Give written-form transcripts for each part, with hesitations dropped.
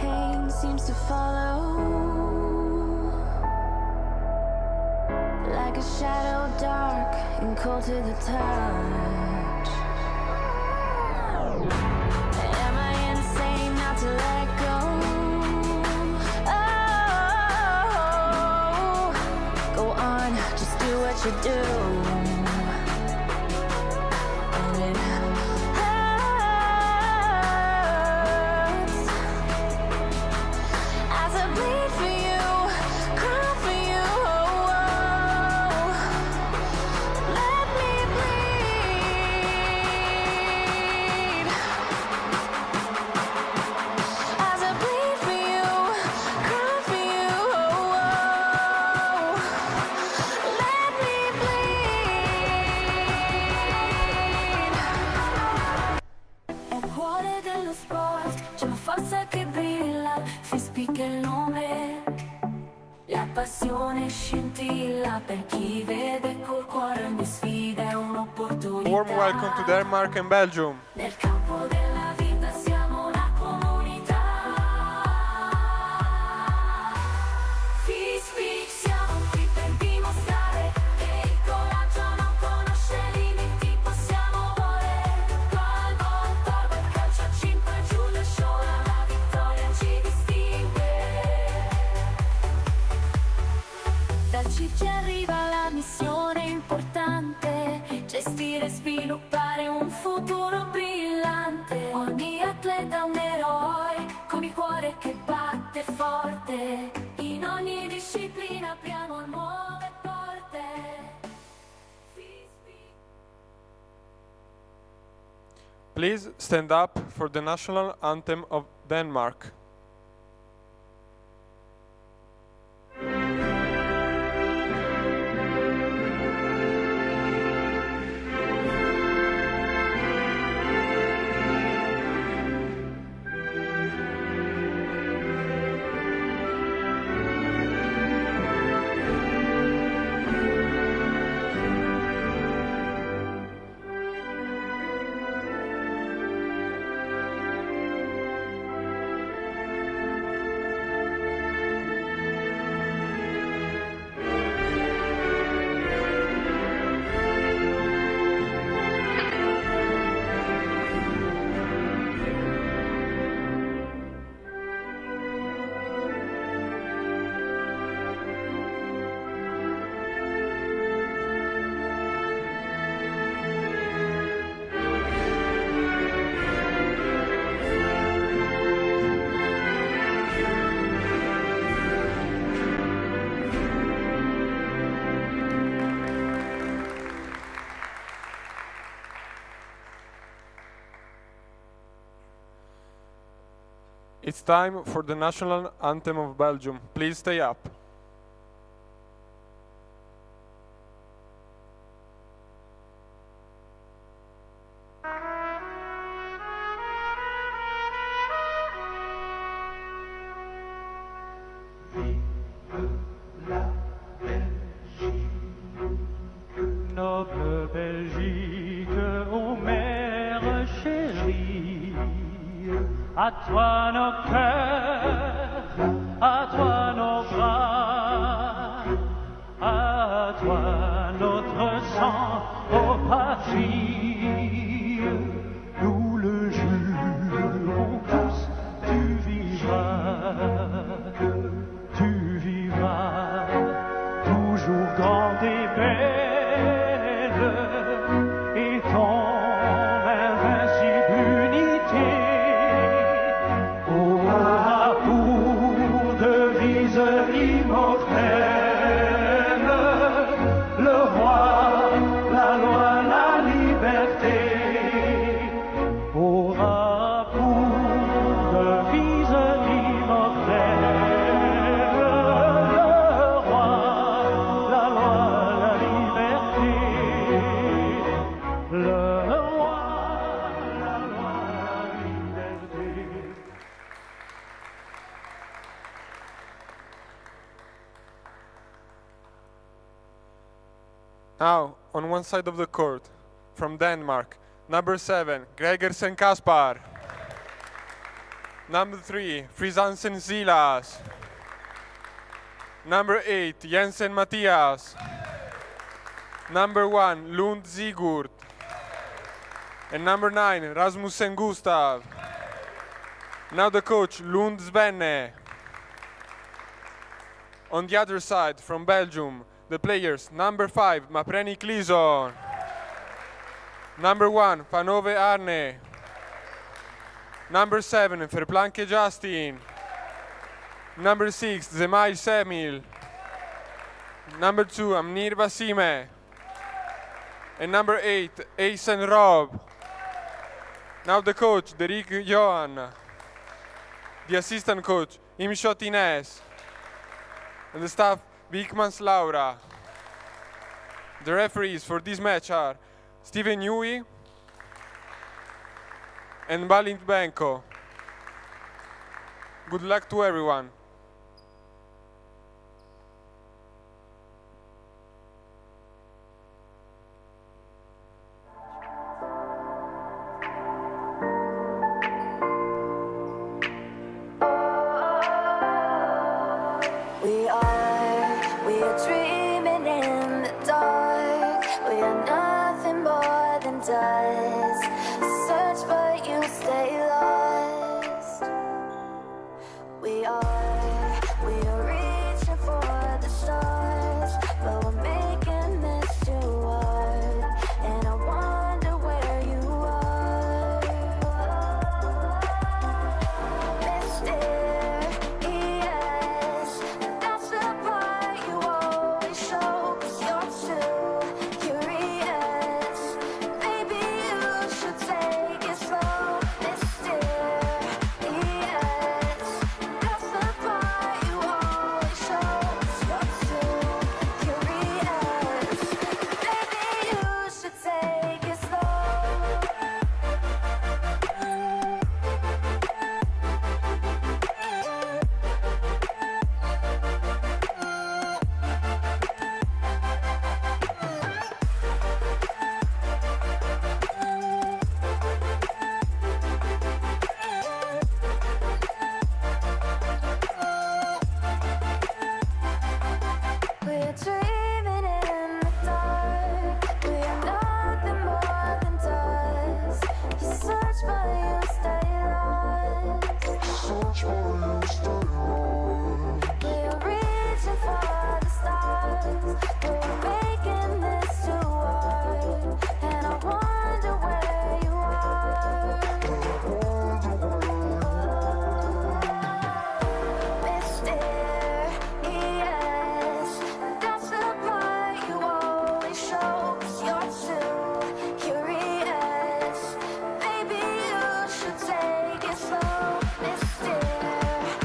pain seems to follow, like a shadow dark and cold to the touch. Am I insane not to let go? Oh, go on, just do what you do. And it hurts as I bleed for you, cry for you. Let me bleed as I bleed for you, cry for you. Let me bleed. È il cuore dello sport, c'è una forza che brilla, si spicca il nome. La passione scintilla per chi vede col cuore ogni sfida è un'opportunità. Warm welcome to Denmark and Belgium. Nel campo della vita siamo una comunità. Fist Speak, siamo qui per dimostrare che il coraggio non conosce limiti, possiamo volere. Goalball, torba, calcio a 5 giù le show, la vittoria ci distingue. Dal CIG arriva la missione importante, gestire e sviluppare un futuro brillante. Ogni atleta un eroe, con il cuore che batte forte. In ogni disciplina apriamo nuove porte. Please stand up for the national anthem of Denmark. It's time for the national anthem of Belgium. Please stay up. Noble Belgique, ô mère chérie, à toi nos cœurs, à toi nos bras, à toi notre sang, ô patrie. Nous le jurons tous, tu vivras, toujours grande et belle, et ton invincible unité aura pour devise immortelle le roi, la loi, la liberté. Aura pour devise immortelle le roi, la loi, la liberté. Le roi, la loi, la liberté. Now, on one side of the court, from Denmark, number 7, Gregersen Kaspar. Number 3, Frisansen Silas. Number 8, Jensen Matthias. Number 1, Lund Sigurd. And number 9, Rasmussen Gustav. Now the coach, Lund Svenne. On the other side, from Belgium, the players, number 5, Mapreni Klison. Number 1, Vanove Arne. Number 7, Verplanke Justin. Number 6, Zemai Semil. Number 2, Amnir Vasime. And number 8, Eisen Rob. Now the coach, Derek Johan. The assistant coach, Imshot Ines. And the staff, Vikmans Laura. The referees for this match are Steven Newey and Balint Benko. Good luck to everyone. We are dreaming in the dark. We are nothing more than dust. Search but you stay lost. We are reaching for the stars, but we're making this too hard. And I wonder where you are. Mysterious, that's the part you always show. 'Cause you're too curious. Maybe you should take it slow. Mysterious, that's the part you always show. 'Cause you're too curious. Maybe you should take it slow. We're dreaming in the dark. We are nothing more than dust. You search but you stay lost. We are reaching for the stars, but we're making this too hard. And I wonder where you are. Mysterious, that's the part you always show. 'Cause you're too curious. Maybe you should take it slow. Mysterious,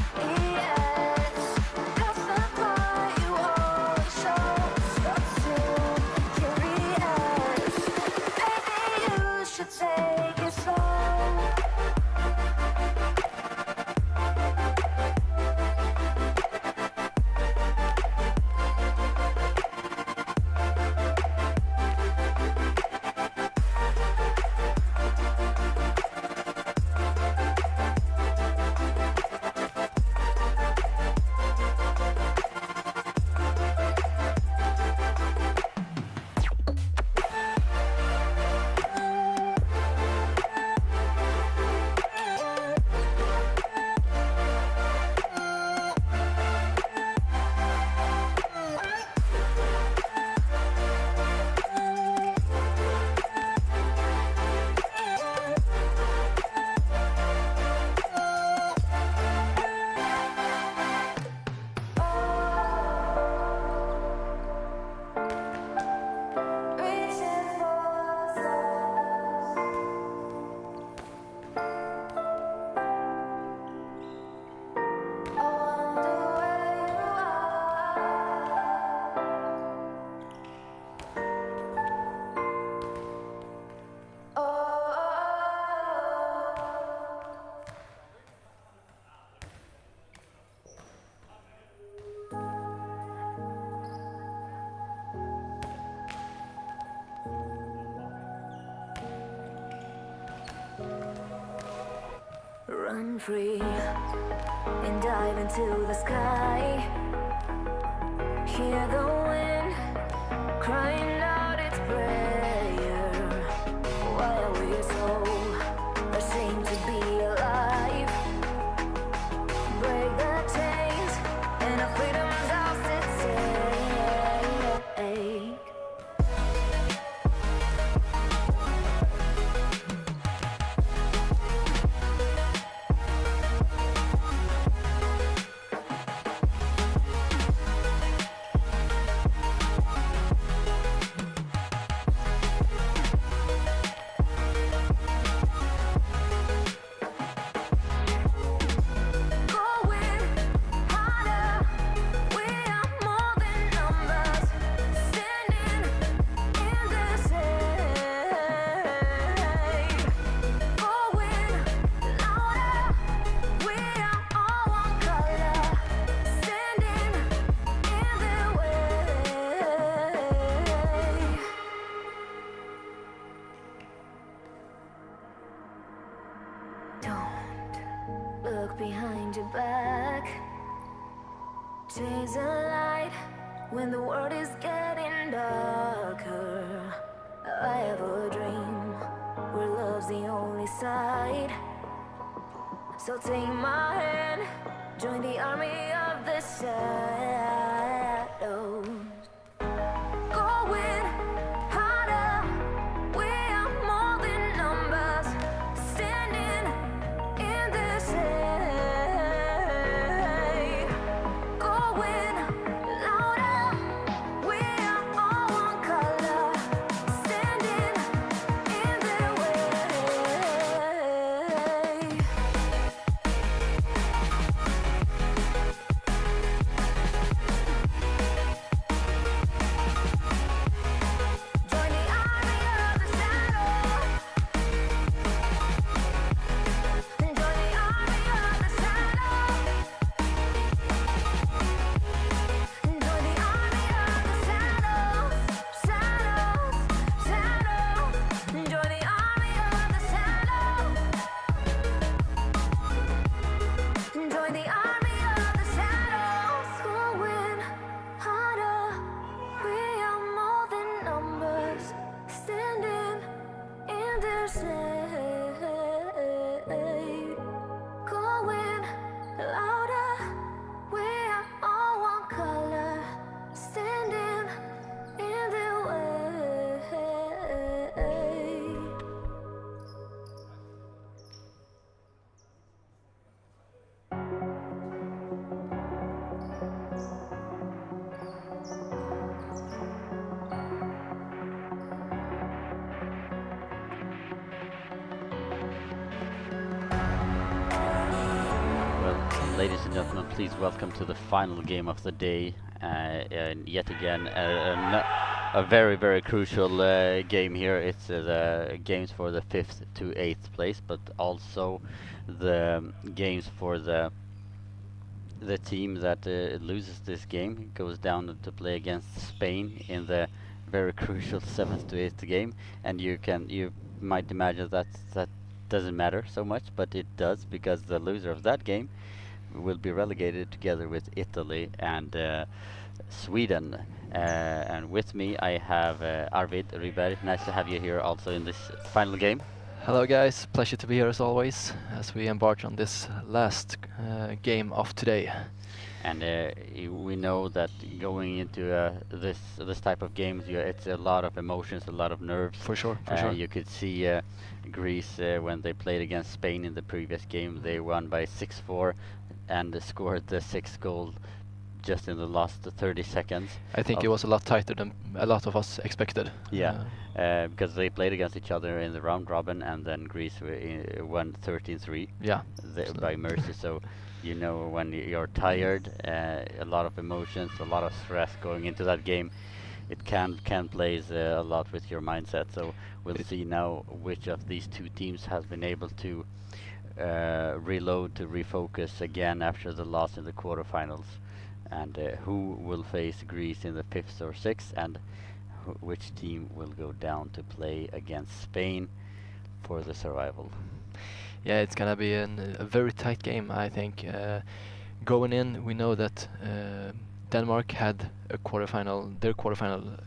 free and dive into the sky. Hear the wind crying out its prayer, while we're so ashamed to be alive. Break the chains and our freedom's ours to take. Look behind your back. Chase a light when the world is getting darker. I have a dream where love's the only side. So take my hand, join the army of the shadows. Going harder, we are more than numbers, standing in the shade. Going louder, we are all one color, standing in the way. Join the army of the shadow. Join the army of the shadow. Join the army of the shadows, shadows, shadows. Join the army of the shadows. Join the army of the shadows. Going harder, we are more than numbers, standing in the shade. Going louder, we are all one color, standing in the way. Well, ladies and gentlemen, please welcome to the final game of the day. And yet again, a very, very crucial game here. It's the games for the 5th to 8th place, but also the games for the team that loses this game goes down to play against Spain in the very crucial 7th to 8th game. And you might imagine that doesn't matter so much, but it does, because the loser of that game will be relegated together with Italy and Sweden. And with me I have Arvid Ryberg. Nice to have you here also in this final game. Hello guys, pleasure to be here as always, as we embark on this last game of today. And we know that going into this type of games, it's a lot of emotions, a lot of nerves. For sure, for sure. You could see Greece when they played against Spain in the previous game. They won by 6-4 and scored the 6th goal just in the last 30 seconds. I think it was a lot tighter than a lot of us expected. Yeah, because they played against each other in the round robin, and then Greece won 13-3 Yeah. by mercy. So you know, when you're tired, a lot of emotions, a lot of stress going into that game, it can plays a lot with your mindset. So we'll see now which of these two teams has been able to reload, to refocus again after the loss in the quarterfinals, and who will face Greece in the 5th or 6th, and which team will go down to play against Spain for the survival. Yeah, it's gonna be a very tight game, I think. Going in, we know that Denmark had their quarterfinal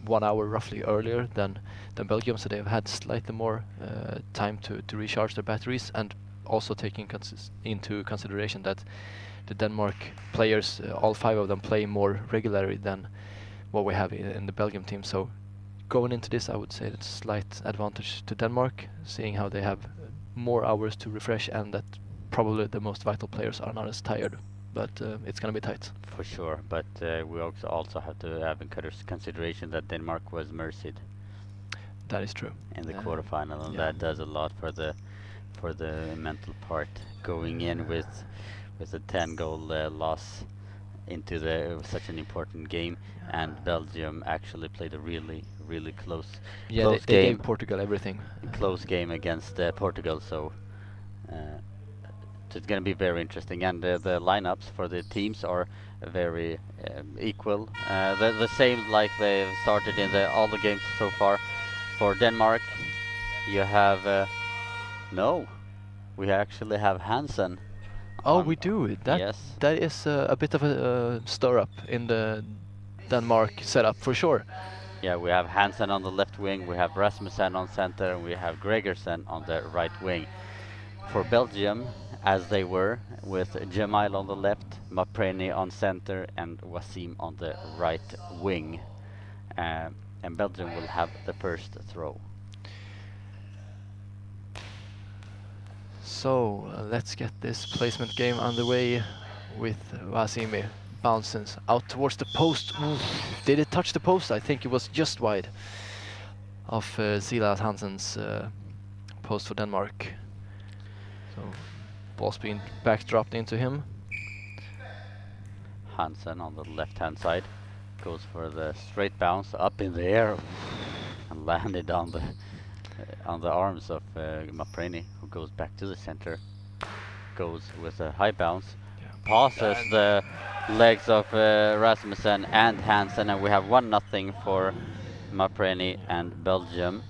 1 hour roughly earlier than Belgium, so they've had slightly more time to recharge their batteries, and also taking into consideration that the Denmark players, all 5 of them, play more regularly than what we have in the Belgium team. So going into this, I would say it's a slight advantage to Denmark, seeing how they have more hours to refresh, and that probably the most vital players are not as tired. But it's going to be tight. For sure, but we also have to have in consideration that Denmark was mercied That is true. in the quarterfinal, and yeah. that does a lot for the mental part. Going in with a 10-goal loss into such an important game, and Belgium actually played a really close Yeah, close they game. gave Portugal everything. Close game against Portugal, so it's going to be very interesting. And the lineups for the teams are very equal. The same like they've started in all the games so far. For Denmark, you have no, we actually have Hansen. Oh, we do. Yes. That is a bit of a stir up in the Denmark setup for sure. Yeah, we have Hansen on the left wing, we have Rasmussen on center, and we have Gregersen on the right wing. For Belgium, as they were, with Jamil on the left, Mapreni on center, and Wasim on the right wing. And Belgium will have the first throw. So let's get this placement game underway with Wasimi bounces out towards the post. Oof. Did it touch the post? I think it was just wide of Silas Hansen's post for Denmark. So ball's being backdropped into him. Hansen on the left-hand side goes for the straight bounce up in the air and landed on the arms of Mapreni, who goes back to the center. Goes with a high bounce, passes the legs of Rasmussen and Hansen, and we have 1-0 for Mapreni and Belgium.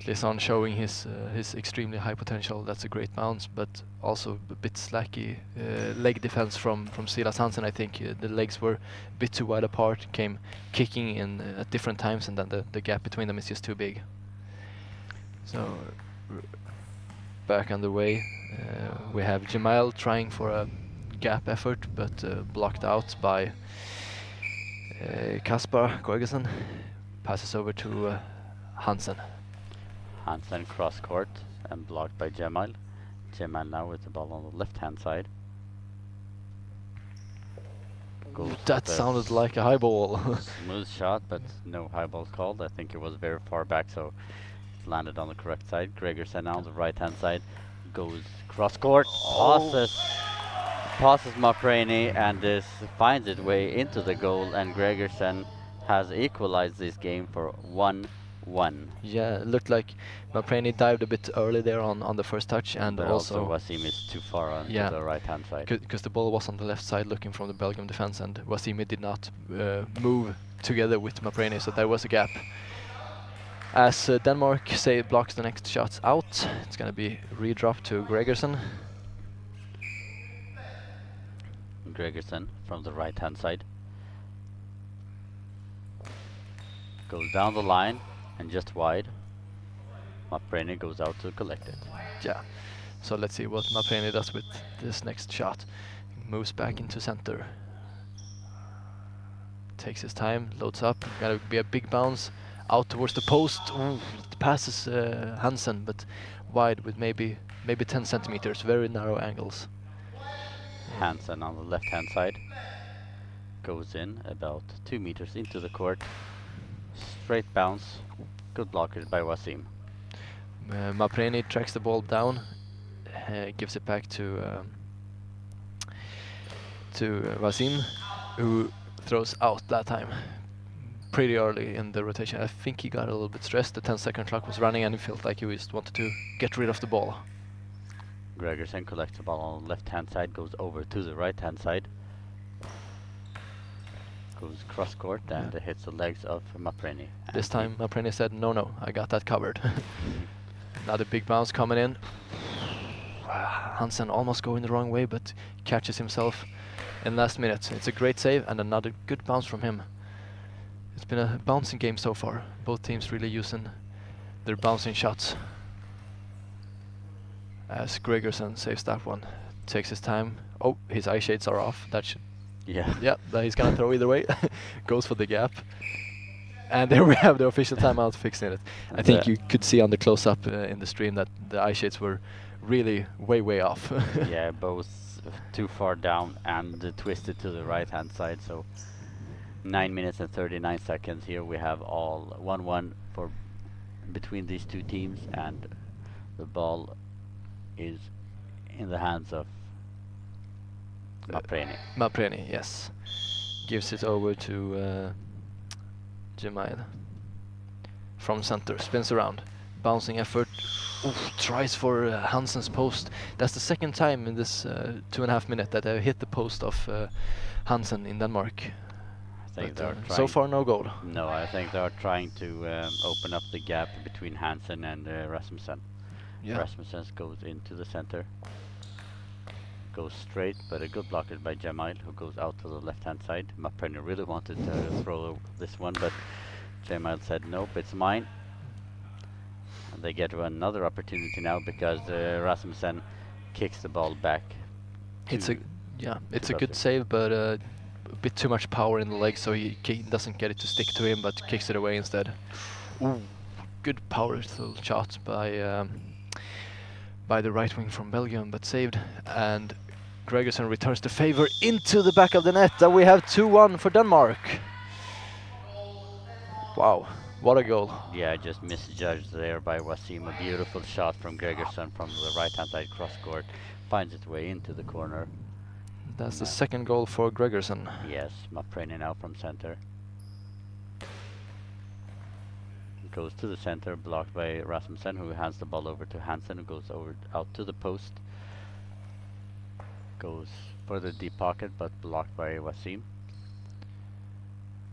Lisan showing his extremely high potential. That's a great bounce, but also a bit slacky leg defense from Silas Hansen. I think the legs were a bit too wide apart, came kicking in at different times, and then the gap between them is just too big. So back underway, we have Jamil trying for a gap effort, but blocked out by Kaspar Gregersen. Passes over to Hansen. Hansen cross court and blocked by Jamil. Jamil now with the ball on the left-hand side. That sounded like a high ball. Smooth shot, but no high ball called. I think it was very far back, so it landed on the correct side. Gregersen now on the right-hand side goes cross court, passes Mapreni, and this finds its way into the goal, and Gregersen has equalized this game for 1-1. Yeah, it looked like Mapreni dived a bit early there on the first touch, and but also Wasim is too far on yeah, to the right-hand side. Because the ball was on the left side looking from the Belgium defense, and Wasimi did not move together with Mapreni, so there was a gap. As Denmark blocks the next shots out, it's going to be redrop to Gregersen. Gregersen from the right-hand side goes down the line and just wide. Mapreni goes out to collect it. Yeah, so let's see what Mapreni does with this next shot. Moves back into center. Takes his time, loads up. Gotta be a big bounce out towards the post. Ooh, it passes Hansen, but wide with maybe 10 centimeters. Very narrow angles. Hansen on the left-hand side goes in about 2 meters into the court. Straight bounce. Good blockage by Wasim. Mapreni tracks the ball down, gives it back to Wasim, who throws out that time pretty early in the rotation. I think he got a little bit stressed. The 10-second clock was running, and he felt like he just wanted to get rid of the ball. Gregersen collects the ball on the left-hand side, goes over to the right-hand side. Goes cross court and hits the legs of Mapreni. This time Mapreni said, no, I got that covered. Another big bounce coming in. Hansen almost going the wrong way, but catches himself in last minute. It's a great save and another good bounce from him. It's been a bouncing game so far. Both teams really using their bouncing shots. As Gregerson saves that one, takes his time. Oh, his eye shades are off. That should, Yeah. that he's gonna throw either way. Goes for the gap. And there we have the official timeout fixing it. I think you could see on the close-up in the stream that the eye shades were really way off. Yeah, both too far down and twisted to the right-hand side. So 9 minutes and 39 seconds. Here we have all 1-1 for between these two teams, and the ball is in the hands of Mapreni. Mapreni, yes. Gives it over to Jemail. From center, spins around. Bouncing effort. Oof, tries for Hansen's post. That's the second time in this 2.5 minutes that I hit the post of Hansen in Denmark. I think they're So trying. far, no goal. No, I think they are trying to open up the gap between Hansen and Rasmussen. Yeah. Rasmussen goes into the center. Goes straight, but a good blocker by Jemail, who goes out to the left-hand side. Mapreni really wanted to throw this one, but Jemail said, nope, it's mine. And they get another opportunity now because Rasmussen kicks the ball back. It's a to good Rasmussen. save, but a bit too much power in the leg, so he doesn't get it to stick to him, but kicks it away instead. Ooh, good powerful shot by the right wing from Belgium, but saved. And Gregerson returns the favor into the back of the net, and we have 2-1 for Denmark. Wow, what a goal. Yeah, just misjudged there by Wasim. A beautiful shot from Gregerson from the right-hand side cross court. Finds its way into the corner. That's the second goal for Gregerson. Yes, Mapreni now from center. Goes to the center, blocked by Rasmussen, who hands the ball over to Hansen, who goes out to the post. Goes for the deep pocket, but blocked by Wasim.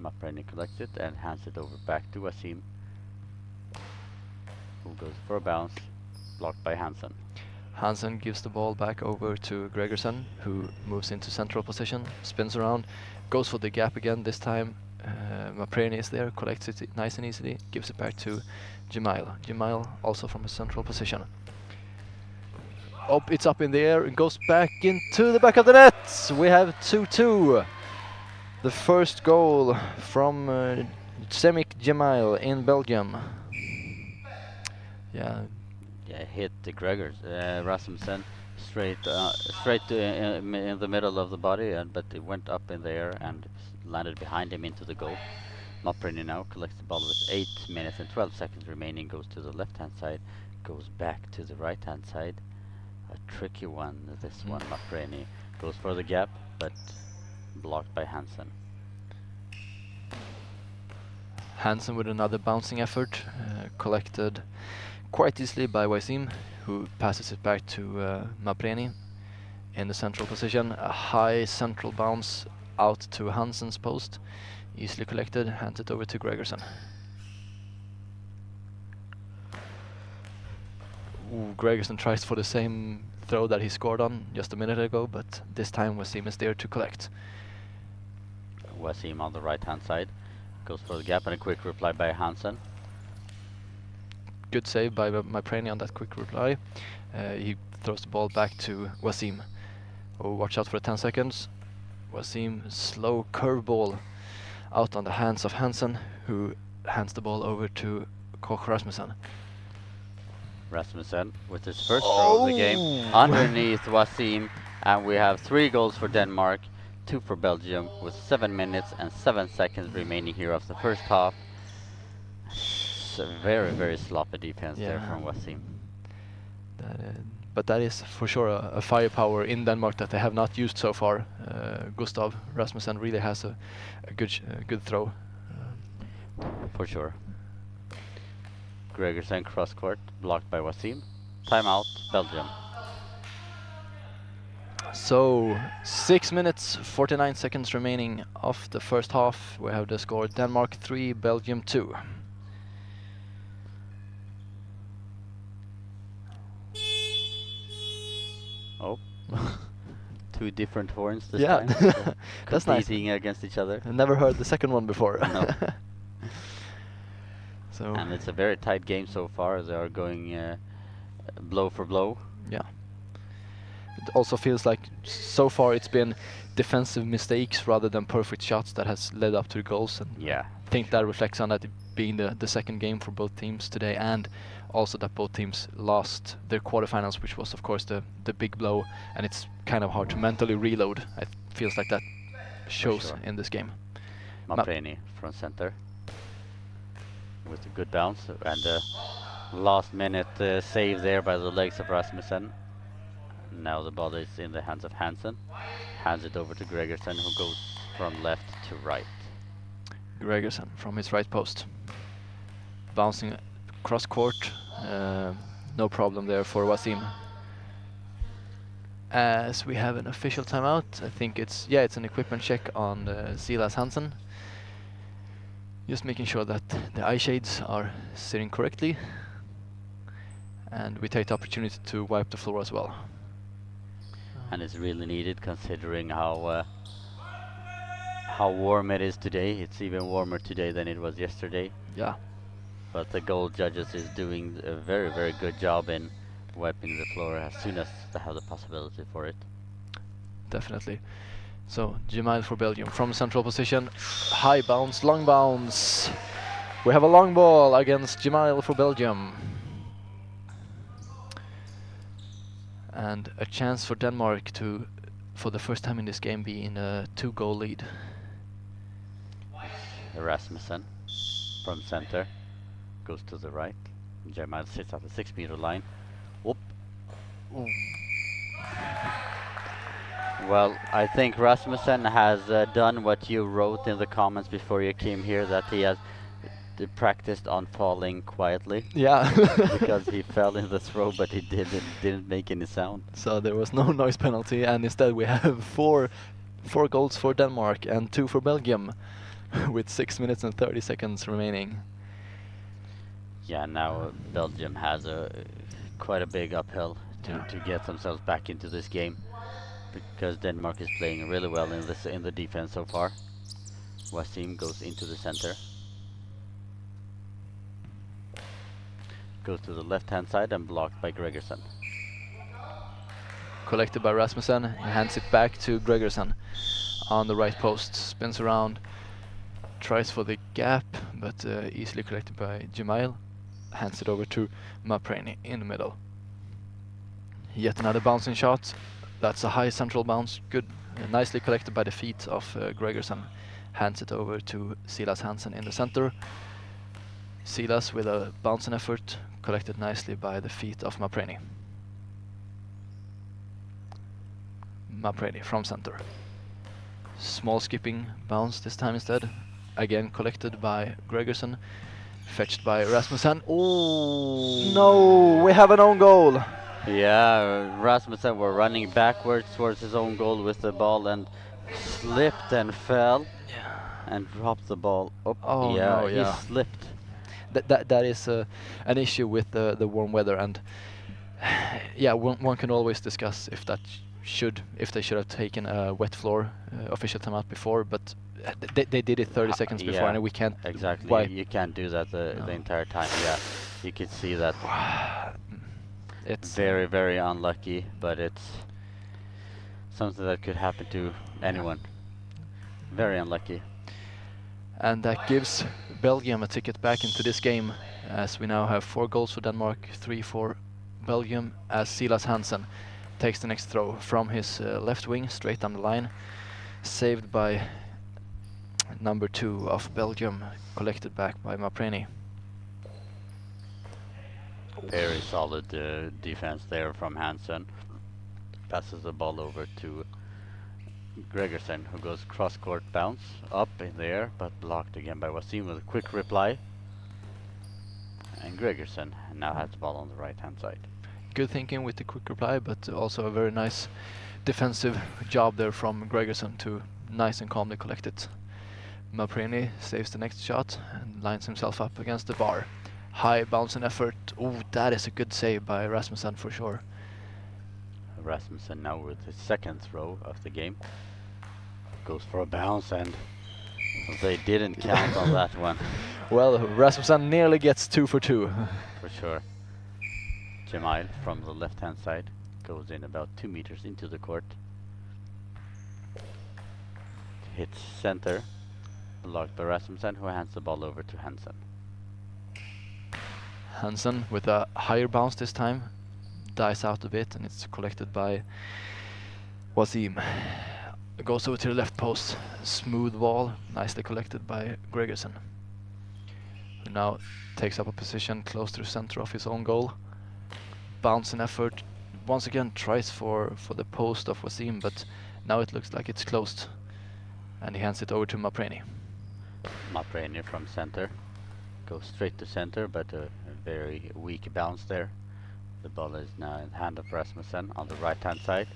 Mapreni collects it and hands it over back to Wasim, who goes for a bounce, blocked by Hansen. Hansen gives the ball back over to Gregerson, who moves into central position, spins around, goes for the gap again. This time Mapreni is there, collects it nice and easily, gives it back to Jemail. Jemail also from a central position. It's up in the air and goes back into the back of the net. We have 2-2. The first goal from Semik Jemail in Belgium. Yeah. Yeah, hit the Gregors. Rasmussen straight to in the middle of the body, but it went up in the air and landed behind him into the goal. Mapreni now collects the ball with 8 minutes and 12 seconds remaining, goes to the left-hand side, goes back to the right-hand side. A tricky one, this one. Mapreni goes for the gap, but blocked by Hansen. Hansen with another bouncing effort, collected quite easily by Wasim, who passes it back to Mapreni in the central position. A high central bounce out to Hansen's post, easily collected, hands it over to Gregerson. Gregerson tries for the same throw that he scored on just a minute ago, but this time Wasim is there to collect. Wasim on the right-hand side goes for the gap, and a quick reply by Hansen. Good save by Mapreni on that quick reply. He throws the ball back to Wasim. Oh, watch out for the 10 seconds. Wasim, slow curve ball out on the hands of Hansen, who hands the ball over to Koch Rasmussen. Rasmussen with his first throw of the game underneath Wasim, and we have 3 goals for Denmark, 2 for Belgium, with 7 minutes and 7 seconds remaining here of the first half. A very sloppy defense there from Wasim. But that is for sure a firepower in Denmark that they have not used so far. Gustav Rasmussen really has a good throw. For sure. Gregerson cross court, blocked by Wasim. Timeout, Belgium. So 6 minutes 49 seconds remaining of the first half. We have the score Denmark 3, Belgium 2. Oh, two different horns this Yeah, time. So that's nice. competing against each other. I never heard the second one before. No. So And it's a very tight game so far. They are going blow for blow. yeah, it also feels like so far it's been defensive mistakes rather than perfect shots that has led up to the goals, and Yeah. I think that reflects on that it being the second game for both teams today, and also that both teams lost their quarterfinals, which was of course the big blow, and it's kind of hard to mentally reload. It feels like that shows sure. in this game. Mapreni from center with a good bounce and a last minute save there by the legs of Rasmussen. Now the ball is in the hands of Hansen. Hands it over to Gregerson, who goes from left to right. Gregerson from his right post, bouncing cross court, no problem there for Wasim. As we have an official timeout, I think it's an equipment check on Silas Hansen. Just making sure that the eye shades are sitting correctly, and we take the opportunity to wipe the floor as well. And it's really needed considering how warm it is today. It's even warmer today than it was yesterday. Yeah, But the goal judges is doing a very, very good job in wiping the floor as soon as they have the possibility for it. definitely. So Jamal for Belgium from central position, high bounce, long bounce. We have a long ball against Jamal for Belgium. And a chance for Denmark to, for the first time in this game, be in a 2-goal lead. Rasmussen from center goes to the right. Jamal sits at the 6-meter line. Whoop. Well, I think Rasmussen has done what you wrote in the comments before you came here, that he has practiced on falling quietly. Yeah. Because he fell in the throw, but he didn't make any sound. So there was no noise penalty, and instead we have four goals for Denmark and 2 for Belgium, with 6 minutes and 30 seconds remaining. Yeah, now Belgium has quite a big uphill Yeah. to get themselves back into this game, because Denmark is playing really well in the defense so far. Wasim goes into the center. Goes to the left-hand side and blocked by Gregerson. Collected by Rasmussen, he hands it back to Gregerson on the right post, spins around, tries for the gap, but easily collected by Jamal, hands it over to Mapreni in the middle. Yet another bouncing shot, that's a high central bounce, good, nicely collected by the feet of Gregerson, hands it over to Silas Hansen in the center. Silas with a bouncing effort, collected nicely by the feet of Mapreni. Mapreni from center. Small skipping bounce this time instead. Again collected by Gregerson. Fetched by Rasmussen. Oh no, we have an own goal. Yeah, Rasmussen were running backwards towards his own goal with the ball and slipped and fell and dropped the ball. Oh, yeah, no, yeah. he slipped. That is an issue with the warm weather, and yeah, one can always discuss if that if they should have taken a wet floor official timeout before, but they did it 30 seconds before, yeah, and we can't exactly. wipe. You can't do that the entire time. Yeah, you could see that. It's Very, very unlucky, but it's something that could happen to anyone. Very unlucky. and that gives Belgium a ticket back into this game, as we now have 4 goals for Denmark, 3 for Belgium, as Silas Hansen takes the next throw from his left wing straight down the line, saved by number 2 of Belgium, collected back by Mapreni. Very solid defense there from Hansen. Passes the ball over to Gregerson, who goes cross-court bounce up in the air, but blocked again by Wasim with a quick reply. And Gregerson now has the ball on the right-hand side. Good thinking with the quick reply, but also a very nice defensive job there from Gregerson to nice and calmly collect it. Mapreni saves the next shot and lines himself up against the bar. High bounce and effort. Oh, that is a good save by Rasmussen for sure. Rasmussen now with his second throw of the game. Goes for a bounce and they didn't count on that one. Well, Rasmussen nearly gets 2 for 2. For sure. Jemile from the left hand side goes in about 2 meters into the court. Hits center, blocked by Rasmussen, who hands the ball over to Hansen. Hansen with a higher bounce this time, dies out a bit, and it's collected by Wasim. Goes over to the left post, smooth ball, nicely collected by Gregerson, who now takes up a position close to the center of his own goal. Bouncing effort, once again tries for the post of Wasim, but now it looks like it's closed, and he hands it over to Mapreni. Mapreni from center, goes straight to center, but a very weak bounce there. The ball is now in the hand of Rasmussen on the right hand side.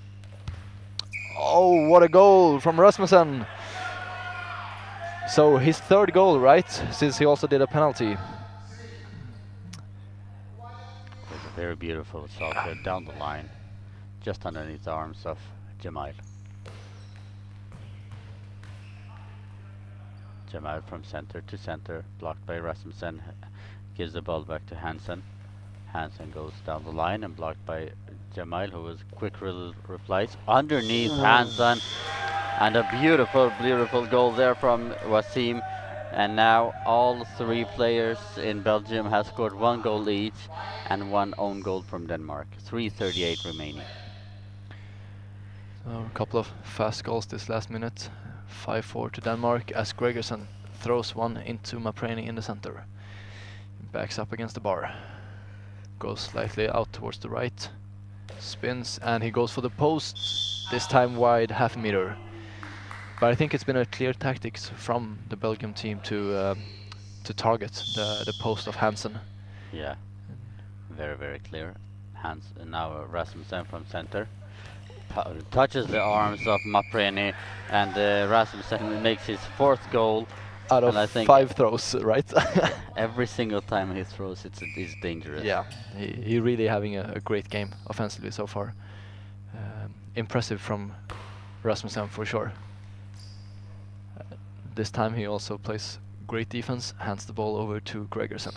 Oh, what a goal from Rasmussen! So his third goal, right? Since he also did a penalty. It's a very beautiful soccer down the line, just underneath the arms of Jemile. Jemile from center to center, blocked by Rasmussen, gives the ball back to Hansen. Hansen goes down the line and blocked by Jemile, who was quick replies underneath Hansen, and a beautiful, beautiful goal there from Wasim. And now all 3 players in Belgium have scored 1 goal each and 1 own goal from Denmark. 3:38 remaining. So a couple of fast goals this last minute. 5-4 to Denmark as Gregerson throws one into Mapreni in the center. Backs up against the bar. Goes slightly out towards the right. Spins and he goes for the post. This time wide, half a meter. But I think it's been a clear tactics from the Belgium team to target the post of Hansen. Yeah, very, very clear. Now Rasmussen from center. Touches the arms of Mapreni, and Rasmussen makes his 4th goal. Out of and I think 5 throws, right? every single time he throws, it's dangerous. Yeah, he really having a great game offensively so far. Impressive from Rasmussen for sure. This time he also plays great defense, hands the ball over to Gregerson.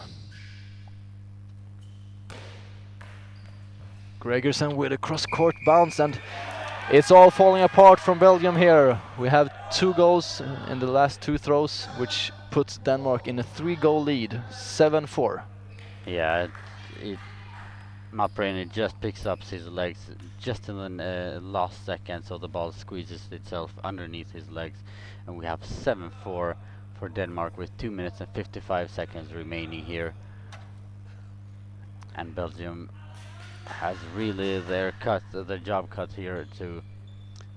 Gregerson with a cross-court bounce, and it's all falling apart from Belgium here. We have 2 goals in the last 2 throws, which puts Denmark in a 3-goal lead, 7-4. Yeah, Mapreni just picks up his legs just in the last second, so the ball squeezes itself underneath his legs, and we have 7-4 for Denmark with 2 minutes and 55 seconds remaining here. And Belgium has really their job cut here.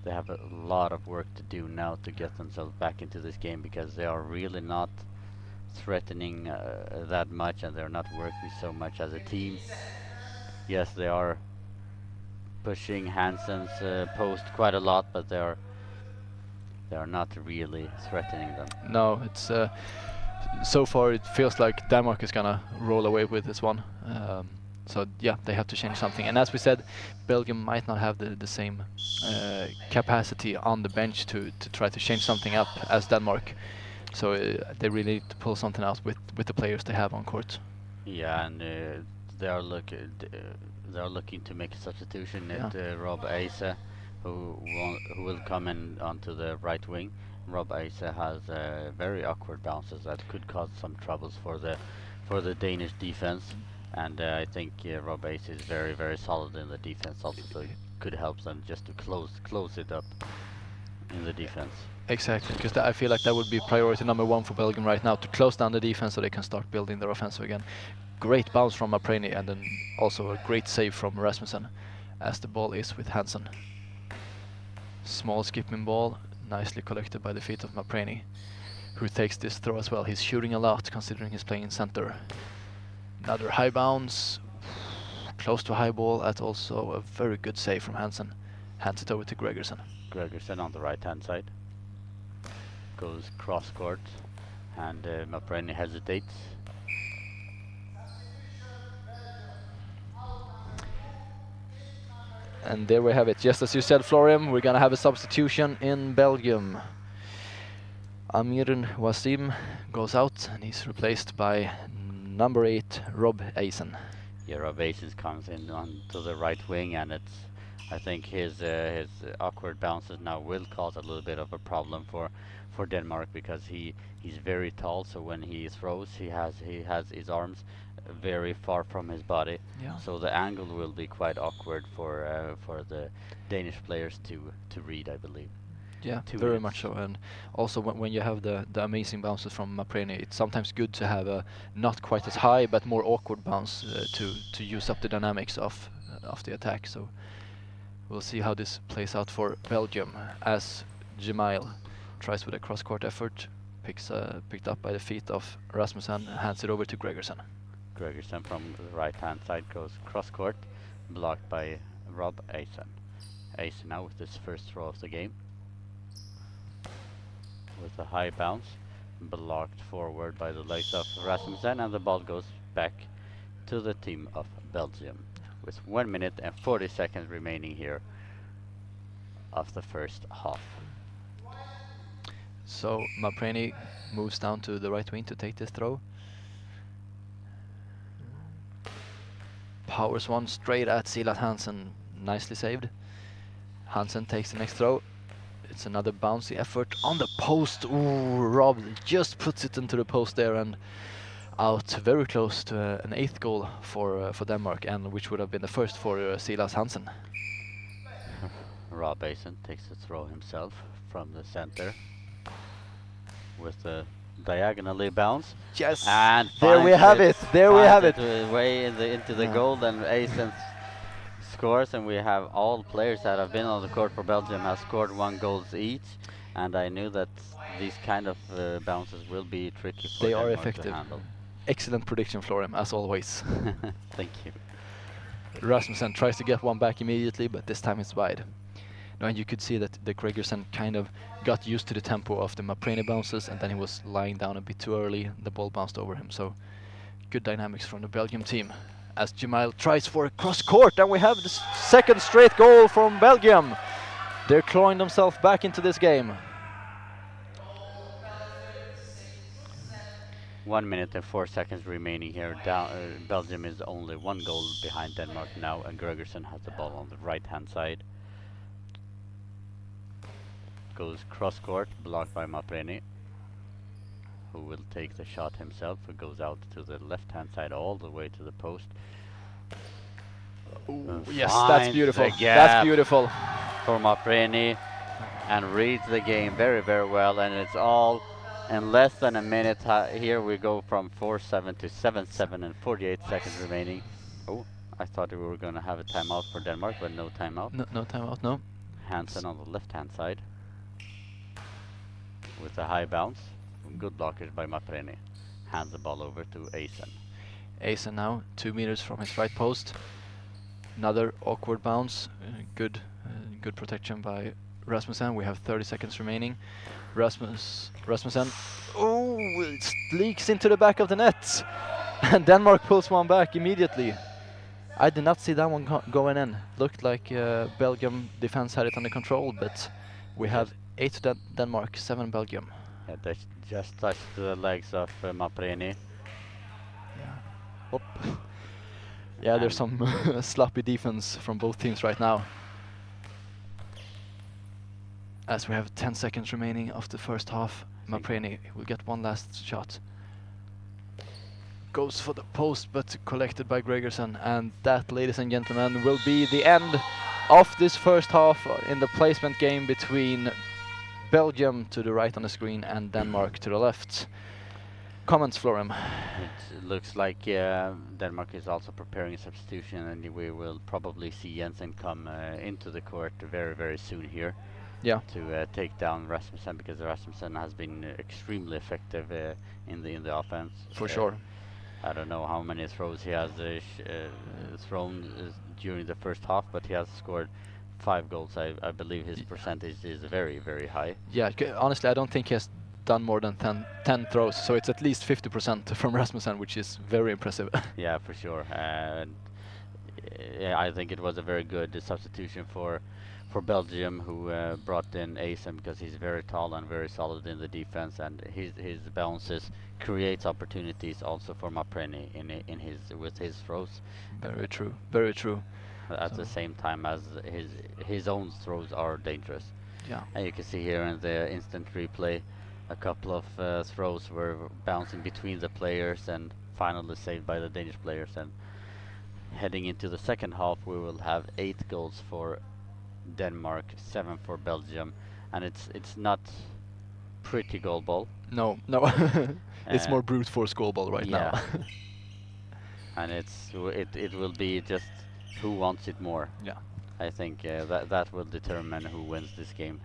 They have a lot of work to do now to get themselves back into this game, because they are really not threatening that much, and they're not working so much as a team. Yes, they are pushing Hansen's post quite a lot, but they are not really threatening them. No, it's so far it feels like Denmark is gonna roll away with this one. So yeah, they have to change something. And as we said, Belgium might not have the same capacity on the bench to try to change something up as Denmark. So they really need to pull something out with the players they have on court. Yeah, and they are looking to make a substitution at Rob Asa, who will come in onto the right wing. Rob Asa has very awkward bounces that could cause some troubles for the Danish defense. And I think Rob Asa is very, very solid in the defense. Also could help them just to close it up in the defense. Exactly, because I feel like that would be priority number 1 for Belgium right now, to close down the defense so they can start building their offensive again. Great bounce from Mapreni, and then also a great save from Rasmussen, as the ball is with Hansen. Small skipping ball, nicely collected by the feet of Mapreni, who takes this throw as well. He's shooting a lot considering he's playing in center. Another high bounce, close to high ball, that's also a very good save from Hansen. Hands it over to Gregerson. Gregerson on the right hand side goes cross court, and Mapreni hesitates. And there we have it. Just as you said, Florian, we're gonna have a substitution in Belgium. Amir Wasim goes out and he's replaced by number 8, Rob Eisen. Yeah, Rob Eisen comes in onto the right wing, and I think his awkward bounces now will cause a little bit of a problem for Denmark, because he's very tall. So when he throws, he has his arms very far from his body. Yeah. So the angle will be quite awkward for the Danish players to read, I believe. Yeah, 2 very minutes. much so. And also when you have the amazing bounces from Mapreni, it's sometimes good to have a not quite as high but more awkward bounce to use up the dynamics of the attack. So we'll see how this plays out for Belgium, as Jemail tries with a cross-court effort, picked up by the feet of Rasmussen, hands it over to Gregerson. Gregerson from the right-hand side goes cross-court, blocked by Rob Eisen. Eisen now with his first throw of the game, with a high bounce, blocked forward by the legs of Rasmussen, and the ball goes back to the team of Belgium, with 1 minute and 40 seconds remaining here of the first half. So Mapreni moves down to the right wing to take this throw. Powers one straight at Silas Hansen, nicely saved. Hansen takes the next throw. It's another bouncy effort on the post. Ooh, Rob just puts it into the post there and out, very close to an 8th goal for Denmark, and which would have been the first for Silas Hansen. Rob Eisen takes the throw himself from the center with a diagonally bounce. Yes, And there we finds have it. There we have it. Way into the Yeah. goal, and Eisen scores, and we have all players that have been on the court for Belgium have scored 1 goal each, and I knew that these kind of bounces will be tricky for They are Denmark effective. to handle. Excellent prediction, Florian, as always. Thank you. Rasmussen tries to get one back immediately, but this time it's wide. No, and you could see that the Gregerson kind of got used to the tempo of the Mapreni bounces, and then he was lying down a bit too early. The ball bounced over him, so good dynamics from the Belgium team. As Jemail tries for a cross-court, and we have the second straight goal from Belgium. They're clawing themselves back into this game. 1 minute and 4 seconds remaining here. Belgium is only 1 goal behind Denmark now, and Gregerson has the ball on the right-hand side. Goes cross-court, blocked by Mapreni, who will take the shot himself. It goes out to the left-hand side all the way to the post. Yes, that's Finds beautiful. the gap That's beautiful. for Mapreni, and reads the game very, very well, and it's all in less than a minute. Here we go from 4-7 to 7-7 and 48 seconds remaining. Oh, I thought we were going to have a timeout for Denmark, but no timeout. No timeout, no. Hansen on the left-hand side with a high bounce. Good blockage by Mapreni. Hands the ball over to Eisen. Eisen now 2 meters from his right post. Another awkward bounce. Good protection by Rasmussen. We have 30 seconds remaining. Rasmussen. Oh, it leaks into the back of the net, and Denmark pulls one back immediately. I did not see that one going in. Looked like Belgium defense had it under control, but we have 8 Denmark, 7 Belgium. Yeah, they just touched the legs of Mapreni. Hop. Yeah, there's some sloppy defense from both teams right now. As we have 10 seconds remaining of the first half, Mapreni will get one last shot. Goes for the post, but collected by Gregerson, and that, ladies and gentlemen, will be the end of this first half in the placement game between Belgium to the right on the screen and Denmark to the left. Comments, Florian? It looks like Denmark is also preparing a substitution, and we will probably see Jensen come into the court very, very soon here. Yeah. To take down Rasmussen, because Rasmussen has been extremely effective in the offense. For sure. I don't know how many throws he has thrown during the first half, but he has scored 5 goals. I believe his percentage is very, very high. Yeah, honestly, I don't think he has done more than 10 throws, so it's at least 50% from Rasmussen, which is very impressive. Yeah, for sure. And yeah, I think it was a very good substitution for Belgium, who brought in Asen because he's very tall and very solid in the defense, and his bounces creates opportunities also for Mapreni in his with his throws. Very true. Very true. At the So- same time as his own throws are dangerous. Yeah. And you can see here in the instant replay, a couple of throws were bouncing between the players and finally saved by the Danish players. And heading into the second half, we will have 8 goals for Denmark, 7 for Belgium, and it's not pretty goal ball. No, no. It's Uh, more brute force goalball right now. yeah. And it will be just who wants it more. Yeah. I think that will determine who wins this game.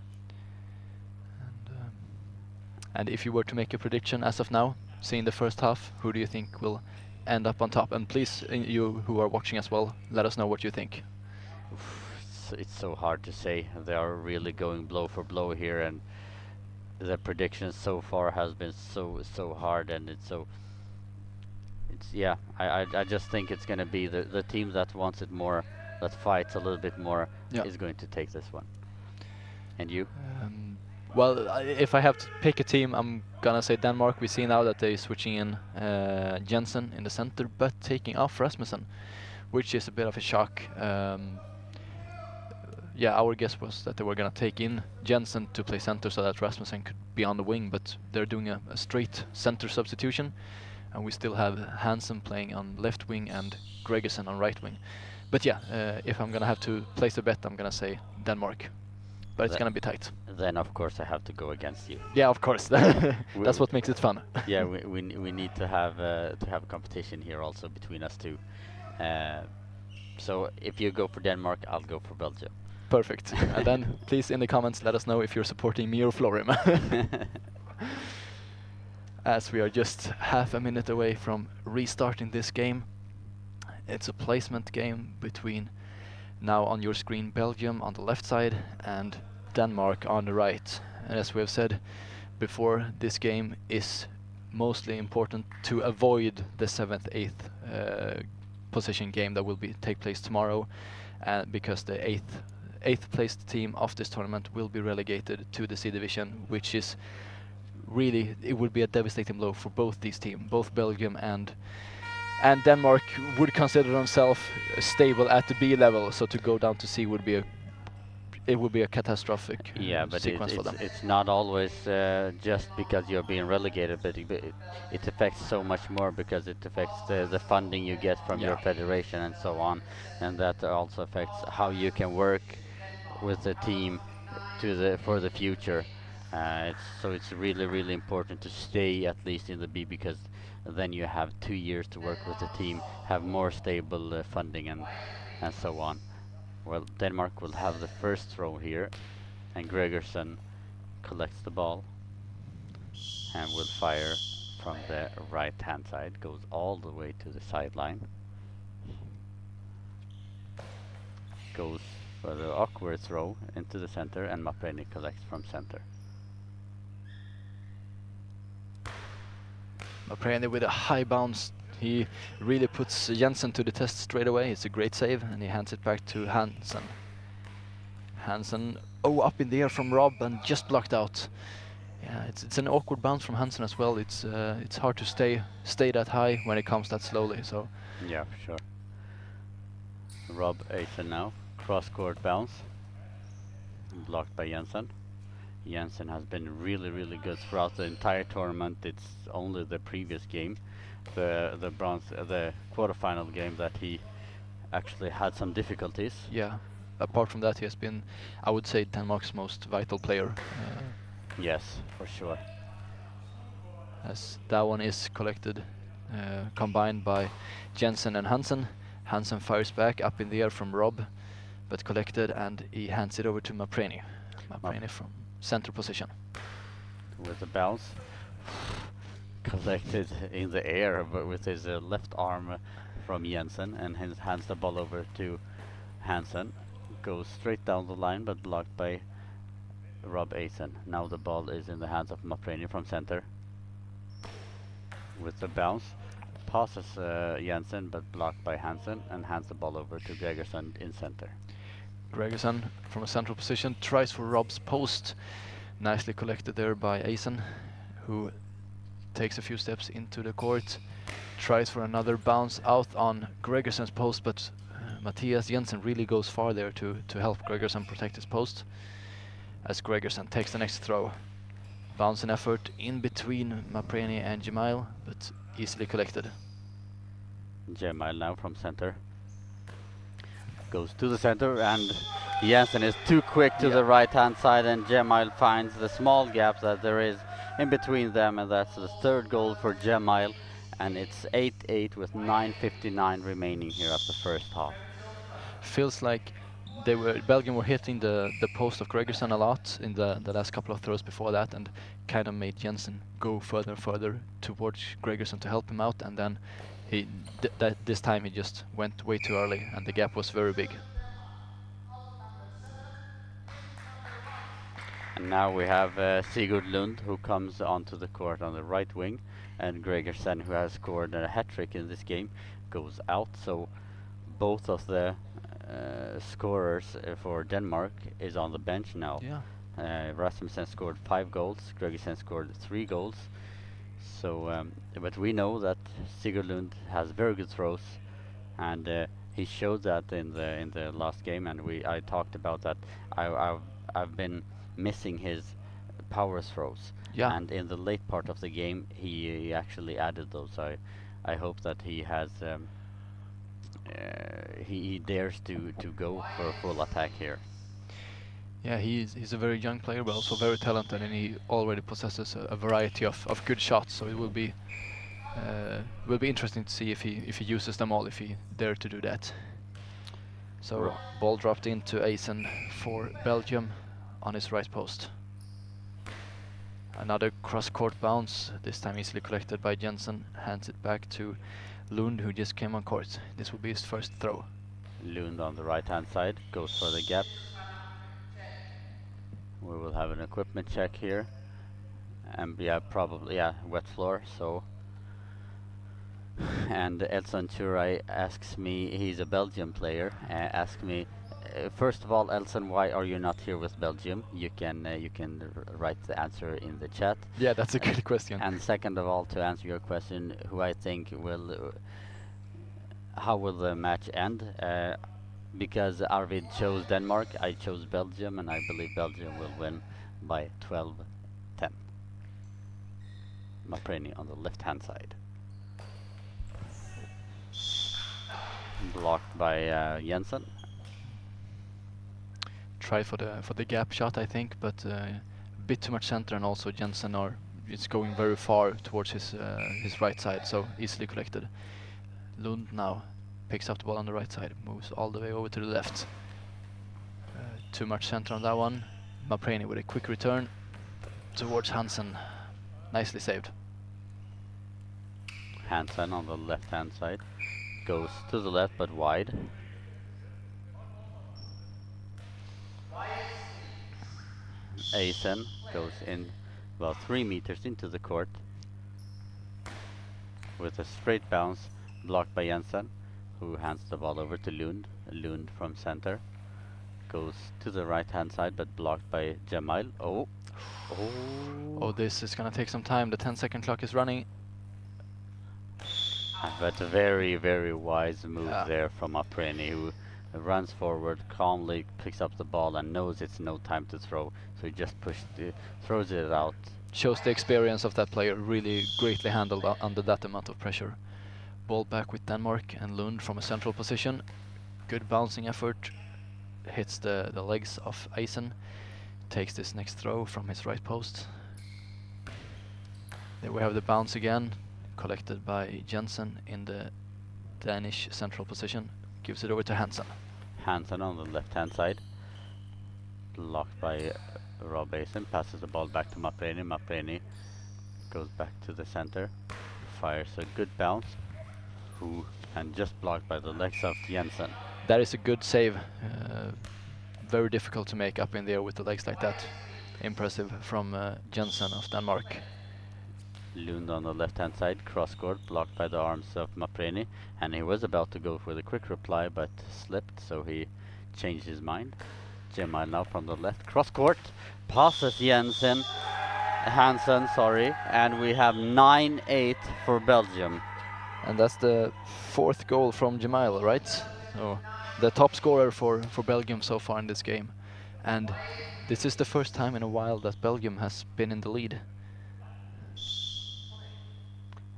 And if you were to make a prediction as of now, seeing the first half, who do you think will end up on top? And please, you who are watching as well, let us know what you think. It's so hard to say. They are really going blow for blow here, and the predictions so far has been so hard, and it's yeah. I just think it's gonna be the team that wants it more, that fights a little bit more, Yeah. is going to take this one. And you? Well, if I have to pick a team, I'm gonna say Denmark. We see now that they're switching in Jensen in the center, but taking off Rasmussen, which is a bit of a shock. Yeah, our guess was that they were gonna take in Jensen to play center so that Rasmussen could be on the wing, but they're doing a straight center substitution, and we still have Hansen playing on left wing and Gregersen on right wing. But yeah, if I'm gonna have to place a bet, I'm gonna say Denmark, but it's That- gonna be tight. Then of course I have to go against you. Yeah, of course. That's what makes it fun. Yeah, we need to have competition here also between us two. So if you go for Denmark, I'll go for Belgium. Perfect. And then please in the comments let us know if you're supporting me or Florim. As we are just half a minute away from restarting this game. It's a placement game between, now on your screen, Belgium on the left side and Denmark on the right. And as we have said before, this game is mostly important to avoid the 7th, 8th position game that will take place tomorrow, because the 8th placed team of this tournament will be relegated to the C division, which is really, it would be a devastating blow for both these teams. Both Belgium and Denmark would consider themselves stable at the B level, so to go down to C would be a catastrophic Yeah, but sequence for them. it's not always just because you're being relegated, but it affects so much more, because it affects the funding you get from your federation and so on, and that also affects how you can work with the team for the future. It's really important to stay at least in the B, because then you have 2 years to work with the team, have more stable funding and so on. Well, Denmark will have the first throw here, and Gregersen collects the ball and will fire from the right hand side, goes all the way to the sideline, goes for the awkward throw into the center, and Mapreni collects from center. Mapreni with a high bounce, he really puts Jensen to the test straight away. It's a great save, and he hands it back to Hansen. Hansen, up in the air from Rob and just blocked out. Yeah, it's an awkward bounce from Hansen as well. It's hard to stay that high when it comes that slowly. So Yeah, for sure. Rob Asen now, cross-court bounce, blocked by Jensen. Jensen has been really good throughout the entire tournament. It's only the previous game, the quarterfinal game, that he actually had some difficulties. yeah, apart from that, he has been, I would say, Denmark's most vital player. Yes, for sure. As that one is collected, combined by Jensen and Hansen. Hansen fires back up in the air from Rob, but collected, and he hands it over to Mapreni. Mapreni from center position. With the bounce, collected in the air, but with his left arm from Jensen, and hands the ball over to Hansen. Goes straight down the line, but blocked by Rob Asen. Now the ball is in the hands of Mapreni from center. With the bounce, passes Jensen, but blocked by Hansen, and hands the ball over to Gregerson in center. Gregerson from a central position tries for Rob's post. Nicely collected there by Eisen, who takes a few steps into the court. Tries for another bounce out on Gregerson's post, but Matthias Jensen really goes far there to help Gregerson protect his post. As Gregerson takes the next throw. Bouncing effort in between Mapreni and Jemail, but easily collected. Jemail now from center. Goes to the center, and Jensen is too quick to the right hand side, and Jemail finds the small gap that there is in between them, and that's the third goal for Jemail, and it's 8-8 with 9:59 remaining here after the first half. Feels like Belgium were hitting the post of Gregerson a lot in the last couple of throws before that, and kind of made Jensen go further and further towards Gregerson to help him out, and then this time he just went way too early, and the gap was very big. And now we have Sigurd Lund, who comes onto the court on the right wing, and Gregerson, who has scored a hat-trick in this game, goes out. So both of the scorers for Denmark is on the bench now. Yeah. Rasmussen scored 5 goals, Gregerson scored 3 goals. So, but we know that Sigurd Lund has very good throws, and he showed that in the last game. And I talked about that. I've been missing his power throws. Yeah. And in the late part of the game, he actually added those. I hope that he has. He dares to go for a full attack here. Yeah, he's a very young player, but also very talented, and he already possesses a variety of good shots. So it will be interesting to see if he uses them all, if he dare to do that. So ball dropped into Eisen for Belgium on his right post. Another cross-court bounce, this time easily collected by Jensen. Hands it back to Lund, who just came on court. This will be his first throw. Lund on the right-hand side goes for the gap. We will have an equipment check here, and probably wet floor. So, and Elson Churai asks me, he's a Belgian player, asks me, first of all, Elson, why are you not here with Belgium? You can write the answer in the chat. Yeah, that's a good question. And second of all, to answer your question, who I think how will the match end? Because Arvid chose Denmark, I chose Belgium, and I believe Belgium will win by 12-10. Mapreni on the left-hand side. Blocked by Jensen. Try for the gap shot, I think, but a bit too much center, and also Jensen is going very far towards his right side, so easily collected. Lund now picks up the ball on the right side, moves all the way over to the left. Too much center on that one. Mapreni with a quick return towards Hansen. Nicely saved. Hansen on the left-hand side goes to the left but wide. Eisen goes in about 3 meters into the court with a straight bounce, blocked by Jensen, who hands the ball over to Lund. Lund from center goes to the right-hand side but blocked by Jemail. Oh, this is gonna take some time. The 10-second clock is running. But a very, very wise move there from Mapreni, who runs forward, calmly picks up the ball and knows it's no time to throw, so he just throws it out. Shows the experience of that player, really greatly handled under that amount of pressure. Ball back with Denmark, and Lund from a central position. Good bouncing effort, hits the legs of Eisen, takes this next throw from his right post. There we have the bounce again, collected by Jensen in the Danish central position. Gives it over to Hansen. Hansen on the left-hand side, blocked by Rob Eisen, passes the ball back to Mapreni. Mapreni goes back to the center, fires a good bounce, and just blocked by the legs of Jensen. That is a good save. Very difficult to make up in the air with the legs like that. Impressive from Jensen of Denmark. Lund on the left-hand side, cross-court, blocked by the arms of Mapreni, and he was about to go for the quick reply, but slipped, so he changed his mind. Gemma now from the left, cross-court, passes Hansen, sorry, and we have 9-8 for Belgium. And that's the 4th goal from Jemail, right? So the top scorer for Belgium so far in this game. And this is the first time in a while that Belgium has been in the lead.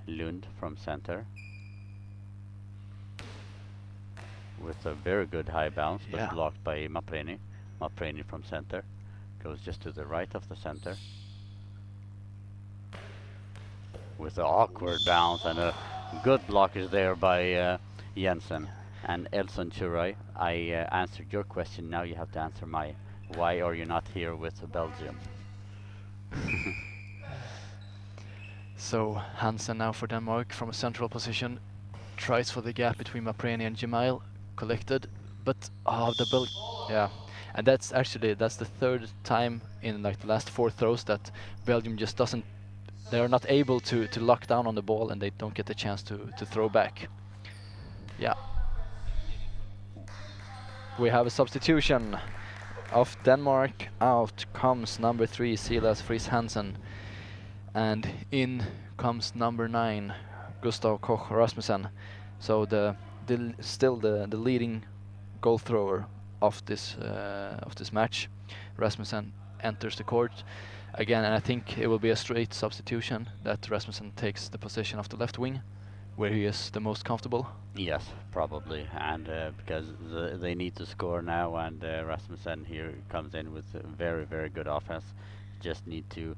Lund from center. With a very good high bounce, but Yeah. blocked by Mapreni. Mapreni from center. Goes just to the right of the center. With an awkward bounce and a good blockage there by Jensen. And Elson Churai, I answered your question, now you have to answer my. Why are you not here with Belgium? So Hansen now for Denmark from a central position. Tries for the gap between Mapreni and Jemail. Collected, but yeah. And that's the 3rd time in like the last 4 throws that Belgium just doesn't. They are not able to lock down on the ball, and they don't get the chance to throw back. Yeah. We have a substitution of Denmark. Out comes number 3, Silas Friis Hansen, and in comes number 9, Gustav Koch Rasmussen. So still the leading goal thrower of this match. Rasmussen enters the court again, and I think it will be a straight substitution that Rasmussen takes the position of the left wing, where he is the most comfortable. Yes, probably, and because they need to score now, and Rasmussen here comes in with a very, very good offense. Just need to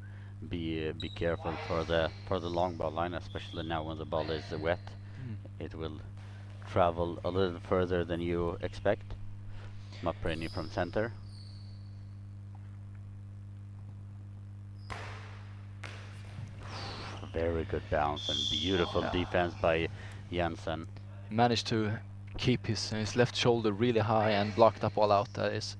be careful for the long ball line, especially now when the ball is wet. It will travel a little further than you expect. Mapreni from center. Very good bounce and beautiful defense by Jensen. He managed to keep his left shoulder really high and blocked up all out. That is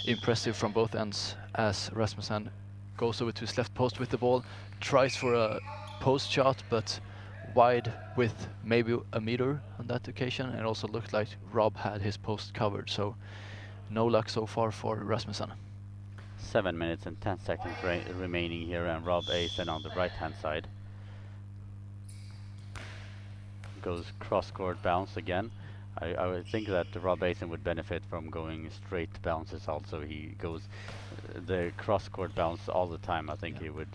impressive from both ends, as Rasmussen goes over to his left post with the ball, tries for a post shot, but wide with maybe a meter on that occasion, and it also looked like Rob had his post covered, so no luck so far for Rasmussen. 7 minutes and 10 seconds remaining here, and Rob Eisen on the right hand side. Goes cross-court bounce again. I would think that Rob Eisen would benefit from going straight bounces also. He goes the cross-court bounce all the time. I think he would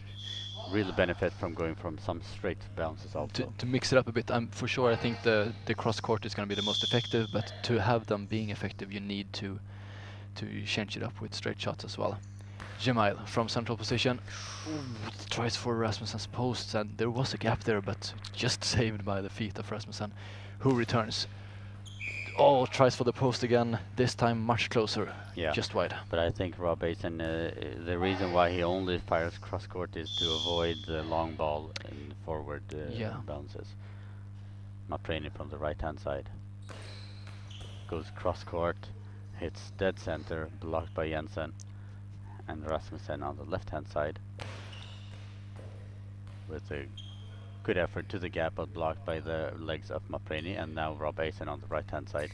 really benefit from going from some straight bounces also. To mix it up a bit, for sure I think the cross-court is going to be the most effective, but to have them being effective you need to change it up with straight shots as well. Jemail from central position. Tries for Rasmussen's posts, and there was a gap there, but just saved by the feet of Rasmussen, who returns. Oh, tries for the post again, this time much closer, just wide. But I think Rob Eisen, the reason why he only fires cross-court is to avoid the long ball and forward bounces. Mapreni from the right-hand side. Goes cross-court, hits dead center, blocked by Jensen. And Rasmussen on the left-hand side with a good effort to the gap, but blocked by the legs of Mapreni. And now Rob Eisen on the right-hand side.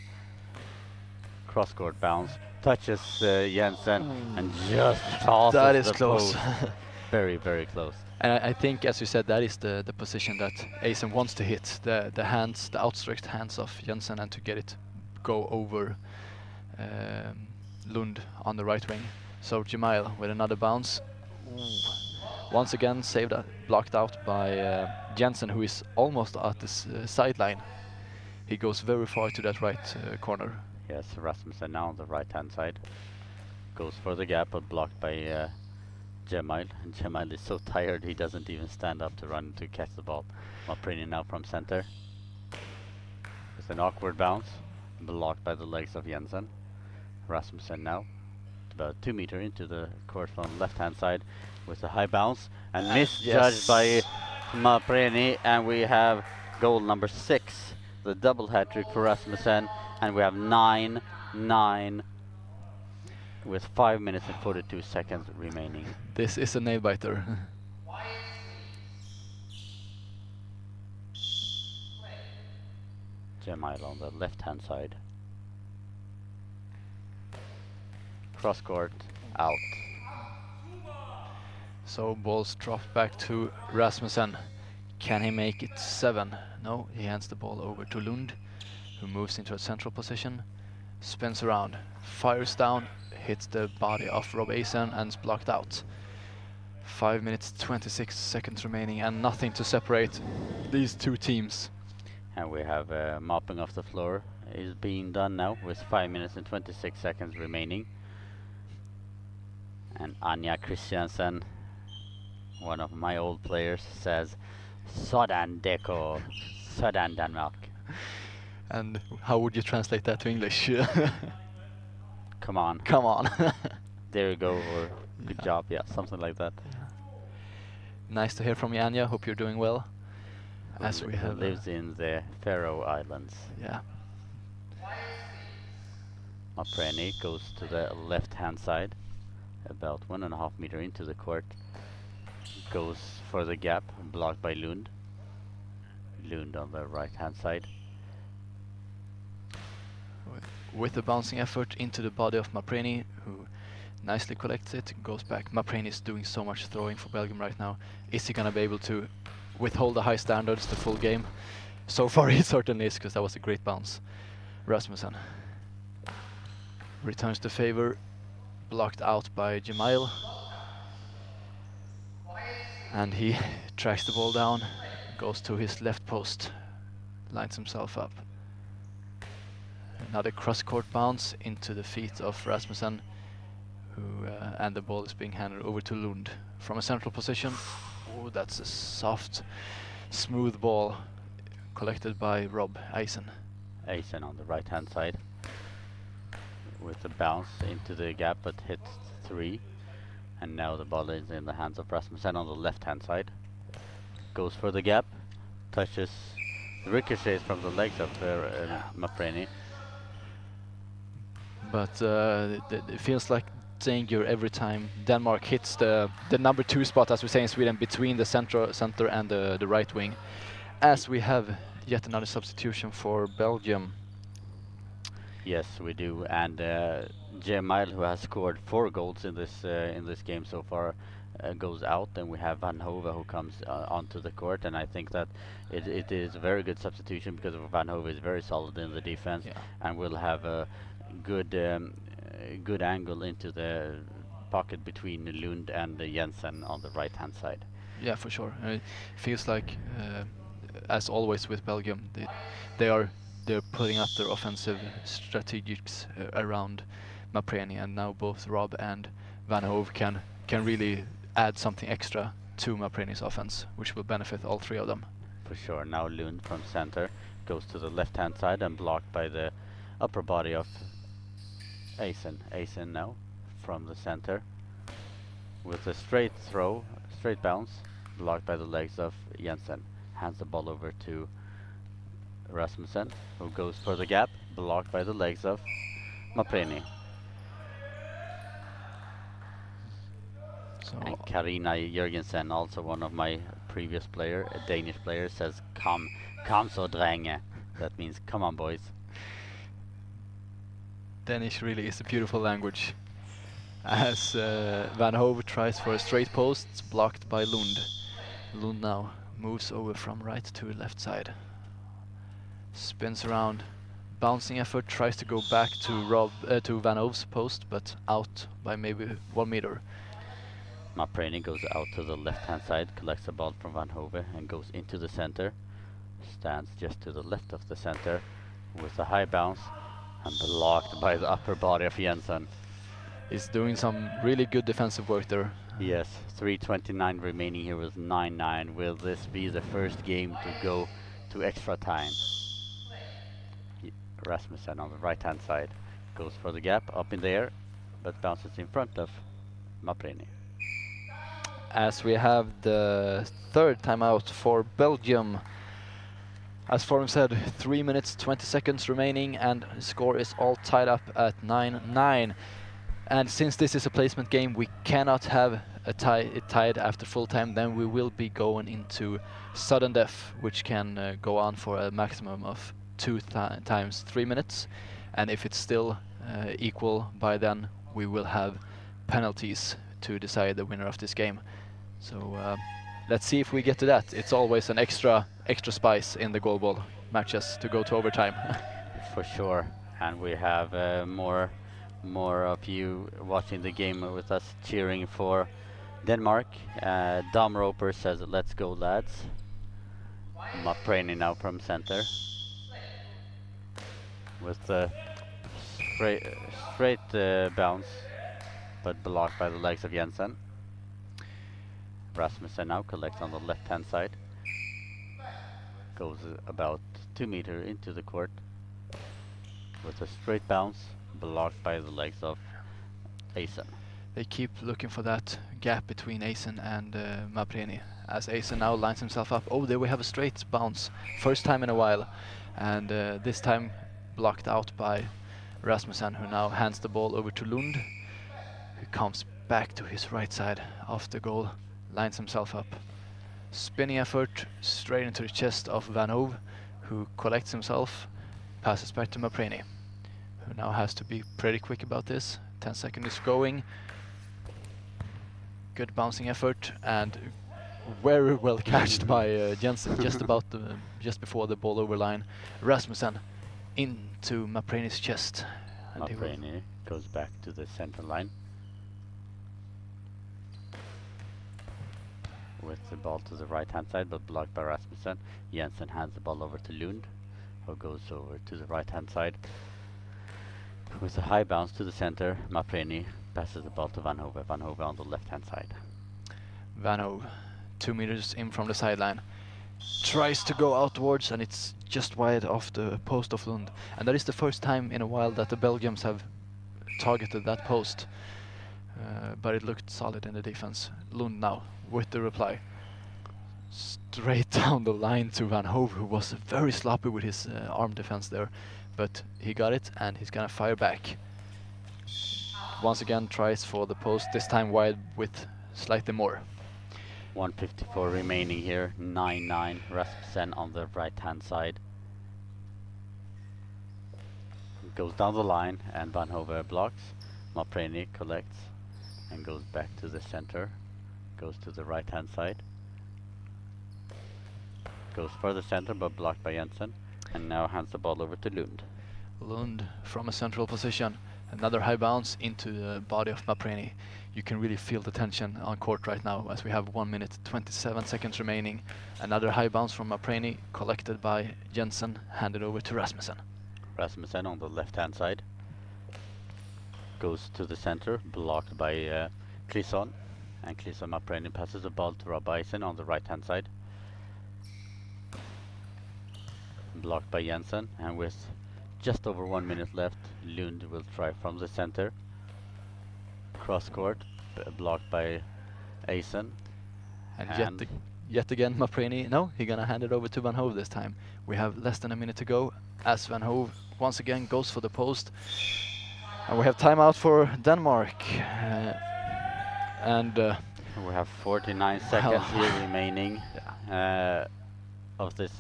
Cross-court bounce, touches Jensen, and just tosses that is the close. post. Very, very close. And I think, as you said, that is the position that Eisen wants to hit, the hands, the outstretched hands of Jensen, and to get it go over Lund on the right wing. So Jemail with another bounce. Once again saved, blocked out by Jensen, who is almost at the sideline. He goes very far to that right corner. Yes, Rasmussen now on the right-hand side. Goes for the gap, but blocked by Jemail. And Jemail is so tired he doesn't even stand up to run to catch the ball. Mapreni now from center. With an awkward bounce, blocked by the legs of Jensen. Rasmussen now about 2 meters into the court from left-hand side with a high bounce and misjudged by Mapreni, and we have goal number 6, the double hat-trick for Rasmussen, and we have 9-9 with 5 minutes and 42 seconds remaining. This is a nail-biter. Jemile on the left-hand side. Cross court, out. So balls dropped back to Rasmussen. Can he make it 7? No, he hands the ball over to Lund, who moves into a central position, spins around, fires down, hits the body of Rob Eisen and is blocked out. 5 minutes 26 seconds remaining and nothing to separate these two teams. And we have mopping off the floor is being done now with 5 minutes and 26 seconds remaining. And Anja Christiansen, one of my old players, says Sådan Deko, Sådan Denmark. And how would you translate that to English? Come on. Come on. There you go, or good Yeah. job, yeah, something like that. Nice to hear from you, Anja. Hope you're doing well. As we have lives in the Faroe Islands. yeah. Mapreni goes to the left-hand side, about 1.5 meter into the court. Goes for the gap, blocked by Lund. Lund on the right-hand side. With a bouncing effort into the body of Mapreni, who nicely collects it, goes back. Mapreni is doing so much throwing for Belgium right now. Is he gonna be able to withhold the high standards the full game? So far he certainly is, because that was a great bounce. Rasmussen returns the favor, blocked out by Jemile. And he tracks the ball down, goes to his left post, lines himself up. Another cross-court bounce into the feet of Rasmussen, who and the ball is being handed over to Lund from a central position. Oh, that's a soft, smooth ball collected by Rob Eisen. Eisen on the right-hand side with a bounce into the gap, but hits 3. And now the ball is in the hands of Rasmussen on the left-hand side. Goes for the gap, touches, ricochets from the legs of Mapreni. But it feels like danger every time Denmark hits the number 2 spot, as we say in Sweden, between the center and the right wing. As we have yet another substitution for Belgium. Yes, we do, and Jemile, who has scored 4 goals in this game so far, goes out, and we have Van Hove who comes onto the court, and I think that it is a very good substitution because Van Hove is very solid in the defense, and will have a good angle into the pocket between Lund and Jensen on the right-hand side. Yeah, for sure. It feels like, as always with Belgium, they're putting up their offensive strategies around Mapreni, and now both Rob and Van Hove can really add something extra to Mapreni's offense, which will benefit all 3 of them. For sure. Now Lund from center goes to the left-hand side and blocked by the upper body of Eisen. Eisen now from the center with a straight throw, straight bounce, blocked by the legs of Jensen. Hands the ball over to Rasmussen, who goes for the gap, blocked by the legs of Mapreni. So And Karina Jørgensen, also one of my previous player, a Danish player, says come så drenge. That means come on boys. Danish really is a beautiful language. As Van Hove tries for a straight post, it's blocked by Lund. Lund now moves over from right to left side. Spins around, bouncing effort, tries to go back to Van Hove's post, but out by maybe 1 meter. Mapreni goes out to the left-hand side, collects the ball from Van Hove and goes into the center. Stands just to the left of the center with a high bounce and blocked by the upper body of Jensen. He's doing some really good defensive work there. Yes, 3:29 remaining here with 9-9. Will this be the first game to go to extra time? Rasmussen on the right-hand side goes for the gap, up in the air, but bounces in front of Mapreni. As we have the 3rd timeout for Belgium. As Forum said, 3 minutes 20 seconds remaining and the score is all tied up at 9-9. And since this is a placement game, we cannot have it tied after full time. Then we will be going into sudden death, which can go on for a maximum of times 3 minutes, and if it's still equal by then, we will have penalties to decide the winner of this game. So let's see if we get to that. It's always an extra spice in the goalball matches to go to overtime. For sure, and we have more of you watching the game with us cheering for Denmark. Dom Roper says, "Let's go, lads." Mapreni now from center with the straight bounce, but blocked by the legs of Jensen. Rasmussen now collects on the left-hand side. Goes about 2 meters into the court with a straight bounce, blocked by the legs of Eisen. They keep looking for that gap between Eisen and Mapreni, as Eisen now lines himself up. Oh, there we have a straight bounce, first time in a while, and this time blocked out by Rasmussen, who now hands the ball over to Lund, who comes back to his right side of the goal, lines himself up. Spinning effort straight into the chest of Van Hove, who collects himself, passes back to Mapreni, who now has to be pretty quick about this. 10 seconds is going. Good bouncing effort and very well catched by Jensen just before the ball over line. Rasmussen into Mapreni's chest. And Mapreni goes back to the center line with the ball to the right hand side, but blocked by Rasmussen. Jensen hands the ball over to Lund, who goes over to the right hand side with a high bounce to the center. Mapreni passes the ball to Van Hove. Van Hove on the left hand side. Van Hove, 2 meters in from the sideline, tries to go outwards, and it's just wide off the post of Lund. And that is the first time in a while that the Belgians have targeted that post, but it looked solid in the defense. Lund now with the reply, straight down the line to Van Hove, who was very sloppy with his arm defense there, but he got it and he's gonna fire back. Once again tries for the post, this time wide with slightly more. 1:54 remaining here, 9-9. Rasmussen on the right hand side. Goes down the line and Van Hove blocks. Mapreni collects and goes back to the center. Goes to the right hand side. Goes for the center but blocked by Jensen. And now hands the ball over to Lund. Lund from a central position. Another high bounce into the body of Mapreni. You can really feel the tension on court right now as we have 1 minute 27 seconds remaining. Another high bounce from Mapreni, collected by Jensen, handed over to Rasmussen. Rasmussen on the left hand side. Goes to the center, blocked by Clisson. And Clisson Mapreni passes the ball to Rob Eisen on the right hand side. Blocked by Jensen, and with just over 1 minute left, Lund will try from the center. Cross court, blocked by Eisen. And yet again Mapreni, no, he's gonna hand it over to Van Hove this time. We have less than a minute to go as Van Hove once again goes for the post. And we have timeout for Denmark. We have 49 seconds here remaining of this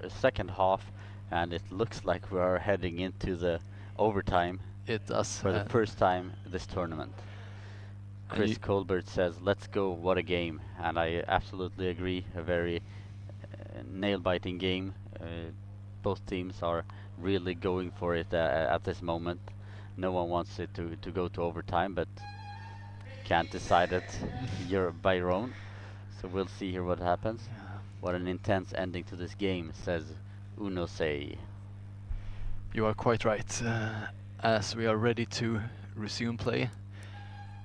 second half, and it looks like we are heading into the overtime. It does. For the first time this tournament. Chris Colbert says, "Let's go, what a game." And I absolutely agree, a very nail-biting game. Both teams are really going for it at this moment. No one wants it to go to overtime, but can't decide it by your own. So we'll see here what happens. What an intense ending to this game, says Uno Sei. You are quite right. As we are ready to resume play,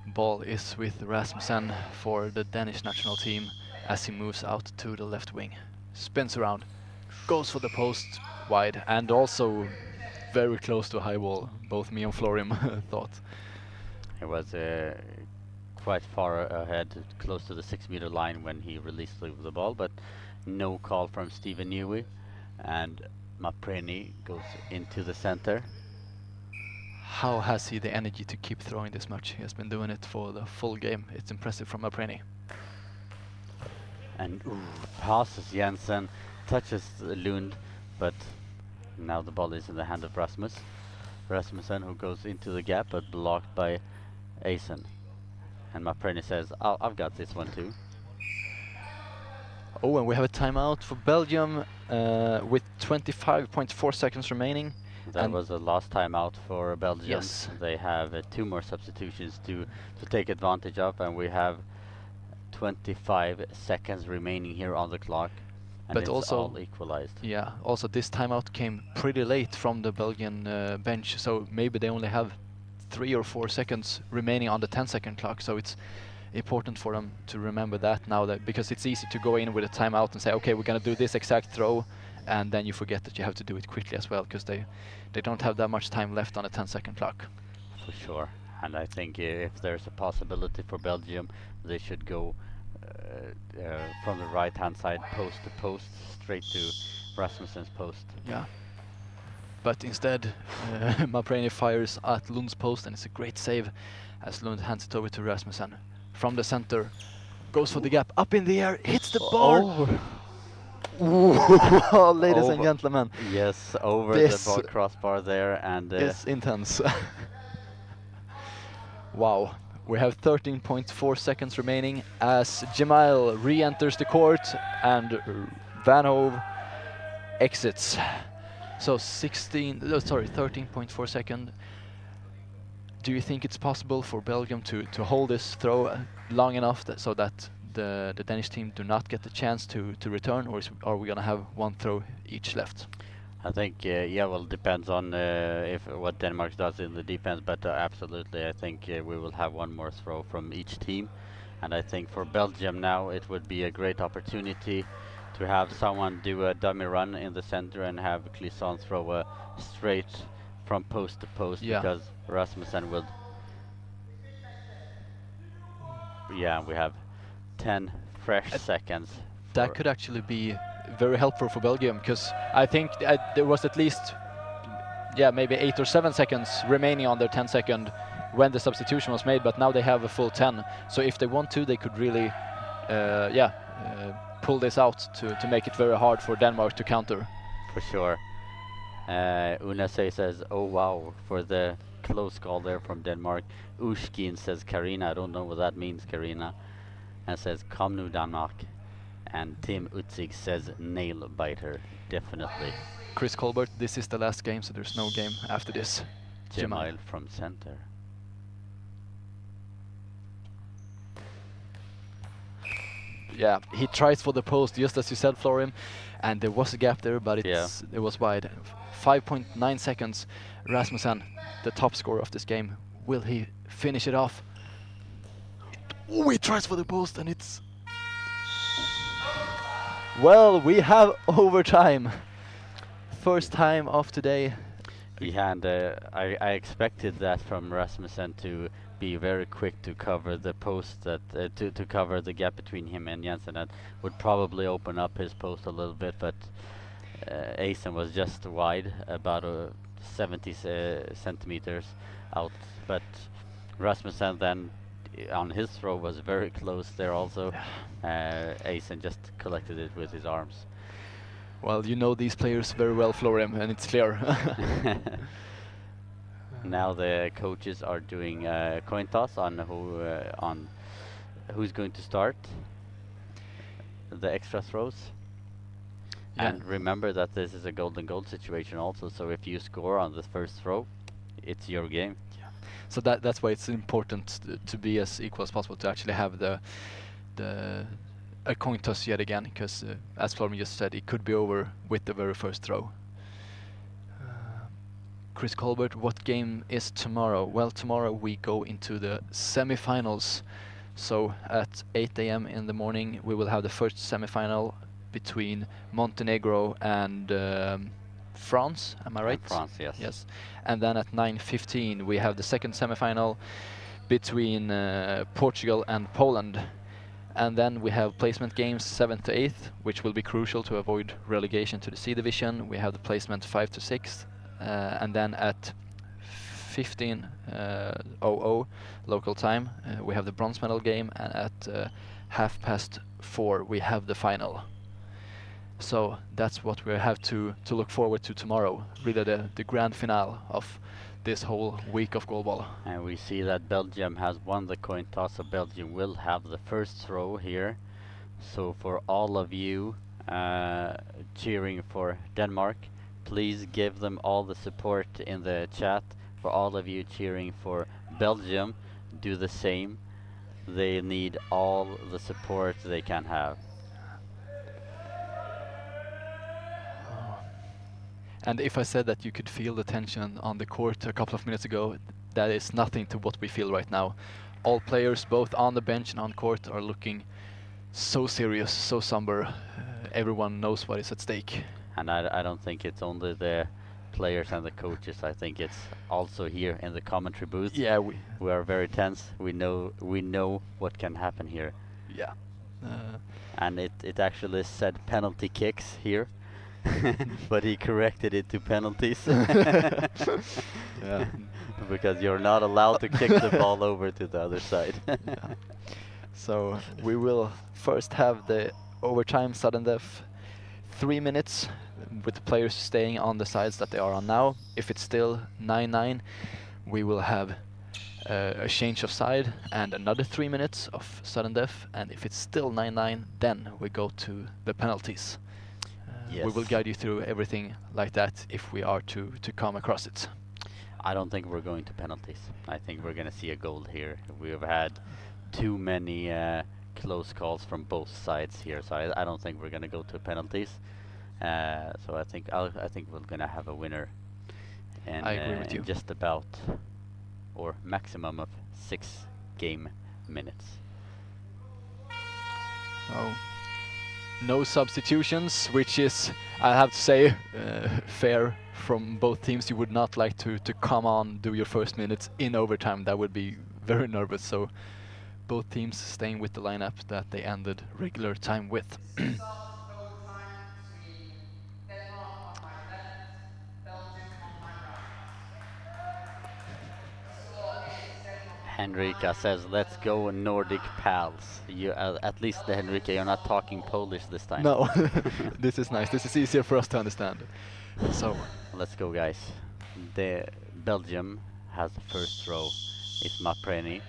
ball is with Rasmussen for the Danish national team as he moves out to the left wing. Spins around, goes for the post wide, and also very close to a high wall. Both me and Florim thought. He was quite far ahead, close to the 6 meter line when he released the ball, but no call from Stephen Newey, and Mapreni goes into the center. How has he the energy to keep throwing this much? He has been doing it for the full game. It's impressive from Mapreni. And passes Jensen, touches Lund, but Now the ball is in the hand of Rasmussen, who goes into the gap but blocked by Asen. And Mapreni says, I've got this one too. Oh, and we have a timeout for Belgium with 25.4 seconds remaining. That And was the last timeout for Belgium. Yes. They have 2 more substitutions to take advantage of, and we have 25 seconds remaining here on the clock. And But it's also- all equalized. yeah, also this timeout came pretty late from the Belgian bench, so maybe they only have 3 or 4 seconds remaining on the 10-second clock. So it's important for them to remember that now, that because it's easy to go in with a timeout and say, okay, we're gonna do this exact throw, and then you forget that you have to do it quickly as well, because they don't have that much time left on a 10-second clock. For sure. And I think if there's a possibility for Belgium, they should go from the right hand side, post to post, straight to Rasmussen's post. Yeah. But instead, Mapreni fires at Lund's post, and it's a great save as Lund hands it over to Rasmussen. From the center, goes for the gap, up in the air, hits the bar. Oh, ladies and Over. gentlemen, Yes, over This the bar crossbar there, and it's intense. Wow. We have 13.4 seconds remaining as Jemail re-enters the court and Van Hove exits. So 13.4 seconds. Do you think it's possible for Belgium to hold this throw long enough so that the Danish team do not get the chance to return, or are we gonna have one throw each left? I think, yeah, well, depends on if what Denmark does in the defense, but absolutely, I think we will have one more throw from each team. And I think for Belgium now, it would be a great opportunity to have someone do a dummy run in the center and have Clisson throw a straight from post to post, Yeah. because Rasmussen will. Yeah, we have 10 fresh seconds. That for- could actually be very helpful for Belgium, because I think there was at least, maybe 8 or 7 seconds remaining on their 10-second when the substitution was made, but now they have a full 10. So if they want to, they could really, pull this out to make it very hard for Denmark to counter. For sure. Unase says, oh wow, for the close call there from Denmark. Ushkin says, Karina, I don't know what that means, Karina. And says, kom nu Danmark. And Tim Utzig says, nail biter, definitely. Chris Colbert, this is the last game, so there's no game after this. Jemail from center. Yeah, he tries for the post, just as you said, Florim, and there was a gap there, but it was wide. 5.9 seconds. Rasmussen, the top scorer of this game, will he finish it off? Oh, he tries for the post, and it's... Well, we have overtime. First time of today. Yeah, and I expected that from Rasmussen to be very quick to cover the post, that to cover the gap between him and Jensen. That would probably open up his post a little bit, but Asen was just wide, about 70 centimeters out. But Rasmussen then on his throw was very close there also. Asen just collected it with his arms. Well, you know these players very well, Florim, and it's clear. Now the coaches are doing coin toss on who's going to start the extra throws. Yeah. And remember that this is a golden goal situation also, so if you score on the first throw, it's your game. So that's why it's important to be as equal as possible, to actually have a coin toss yet again, because as Florim just said, it could be over with the very first throw. Chris Colbert, what game is tomorrow? Well, tomorrow we go into the semi-finals. So at 8 AM in the morning we will have the first semi-final between Montenegro and France, am I right? And France, yes. Yes. And then at 9:15 we have the second semi-final between Portugal and Poland. And then we have placement games 7th to 8th, which will be crucial to avoid relegation to the C division. We have the placement 5 to 6th, and then at 15:00 local time we have the bronze medal game, and at 4:30 we have the final. So that's what we have to look forward to tomorrow. Really the grand finale of this whole week of goalball. And we see that Belgium has won the coin toss, so Belgium will have the first throw here. So for all of you cheering for Denmark, please give them all the support in the chat. For all of you cheering for Belgium, do the same. They need all the support they can have. And if I said that you could feel the tension on the court a couple of minutes ago, that is nothing to what we feel right now. All players, both on the bench and on court, are looking so serious, so somber. Everyone knows what is at stake. And I don't think it's only the players and the coaches. I think it's also here in the commentary booth. Yeah, we are very tense. We know what can happen here. Yeah. And it actually said penalty kicks here. But he corrected it to penalties. Yeah. Because you're not allowed to kick the ball over to the other side. Yeah. So we will first have the overtime sudden death, 3 minutes with the players staying on the sides that they are on now. If it's still 9-9, we will have a change of side and another 3 minutes of sudden death. And if it's still 9-9, then we go to the penalties. Yes. We will guide you through everything like that if we are to come across it. I don't think we're going to penalties. I think we're going to see a goal here. We have had too many close calls from both sides here, so I don't think we're going to go to penalties. So I think we're going to have a winner. And I agree with you. Just about, or maximum of 6 game minutes. So no substitutions, which is, I have to say, fair from both teams. You would not like to come on, do your first minutes in overtime. That would be very nervous. So both teams staying with the lineup that they ended regular time with. Henrika says, let's go Nordic pals. You, at least the Henrika, you're not talking Polish this time. No, this is nice. This is easier for us to understand. So let's go, guys. The Belgium has the first throw. It's Mapreni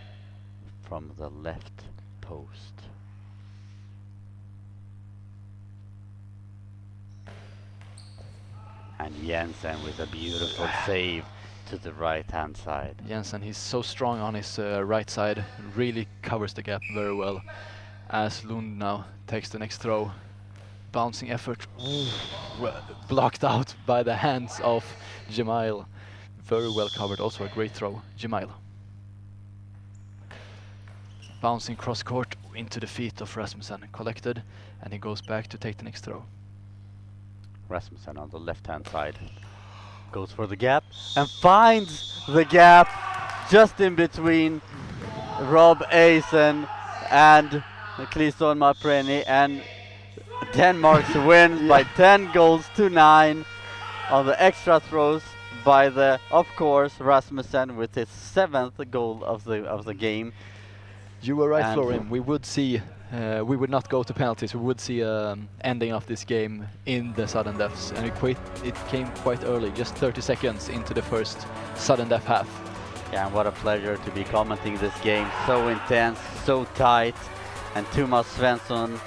from the left post. And Jensen with a beautiful save to the right-hand side. Jensen, he's so strong on his right side, really covers the gap very well. As Lund now takes the next throw, bouncing effort, blocked out by the hands of Jemail. Very well covered, also a great throw, Jemail. Bouncing cross court into the feet of Rasmussen, collected, and he goes back to take the next throw. Rasmussen on the left-hand side goes for the gap and finds the gap just in between Rob Eisen and Clisson Mapreni, and Denmark's wins by 10 goals to 9 on the extra throws by the, of course, Rasmussen with his 7th goal of the game. You were right, And Florian. We would see, we would not go to penalties. We would see ending of this game in the sudden deaths, and it came quite early, just 30 seconds into the first sudden death half. Yeah, and what a pleasure to be commenting this game. So intense, so tight, and Thomas Svensson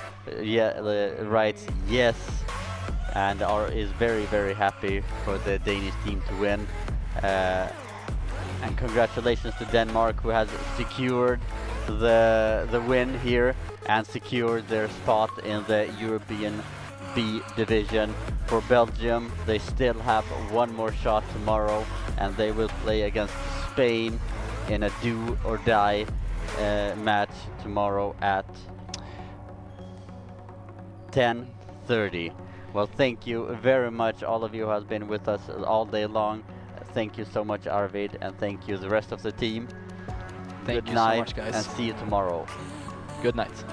writes yes, and is very, very happy for the Danish team to win. And congratulations to Denmark, who has secured the win here and secured their spot in the European B division. For Belgium, they still have one more shot tomorrow, and they will play against Spain in a do or die match tomorrow at 10:30. Well, thank you very much, all of you who has been with us all day long. Thank you so much, Arvid, and thank you the rest of the team. Thank Good you night, so much, guys. and see you tomorrow. Good night.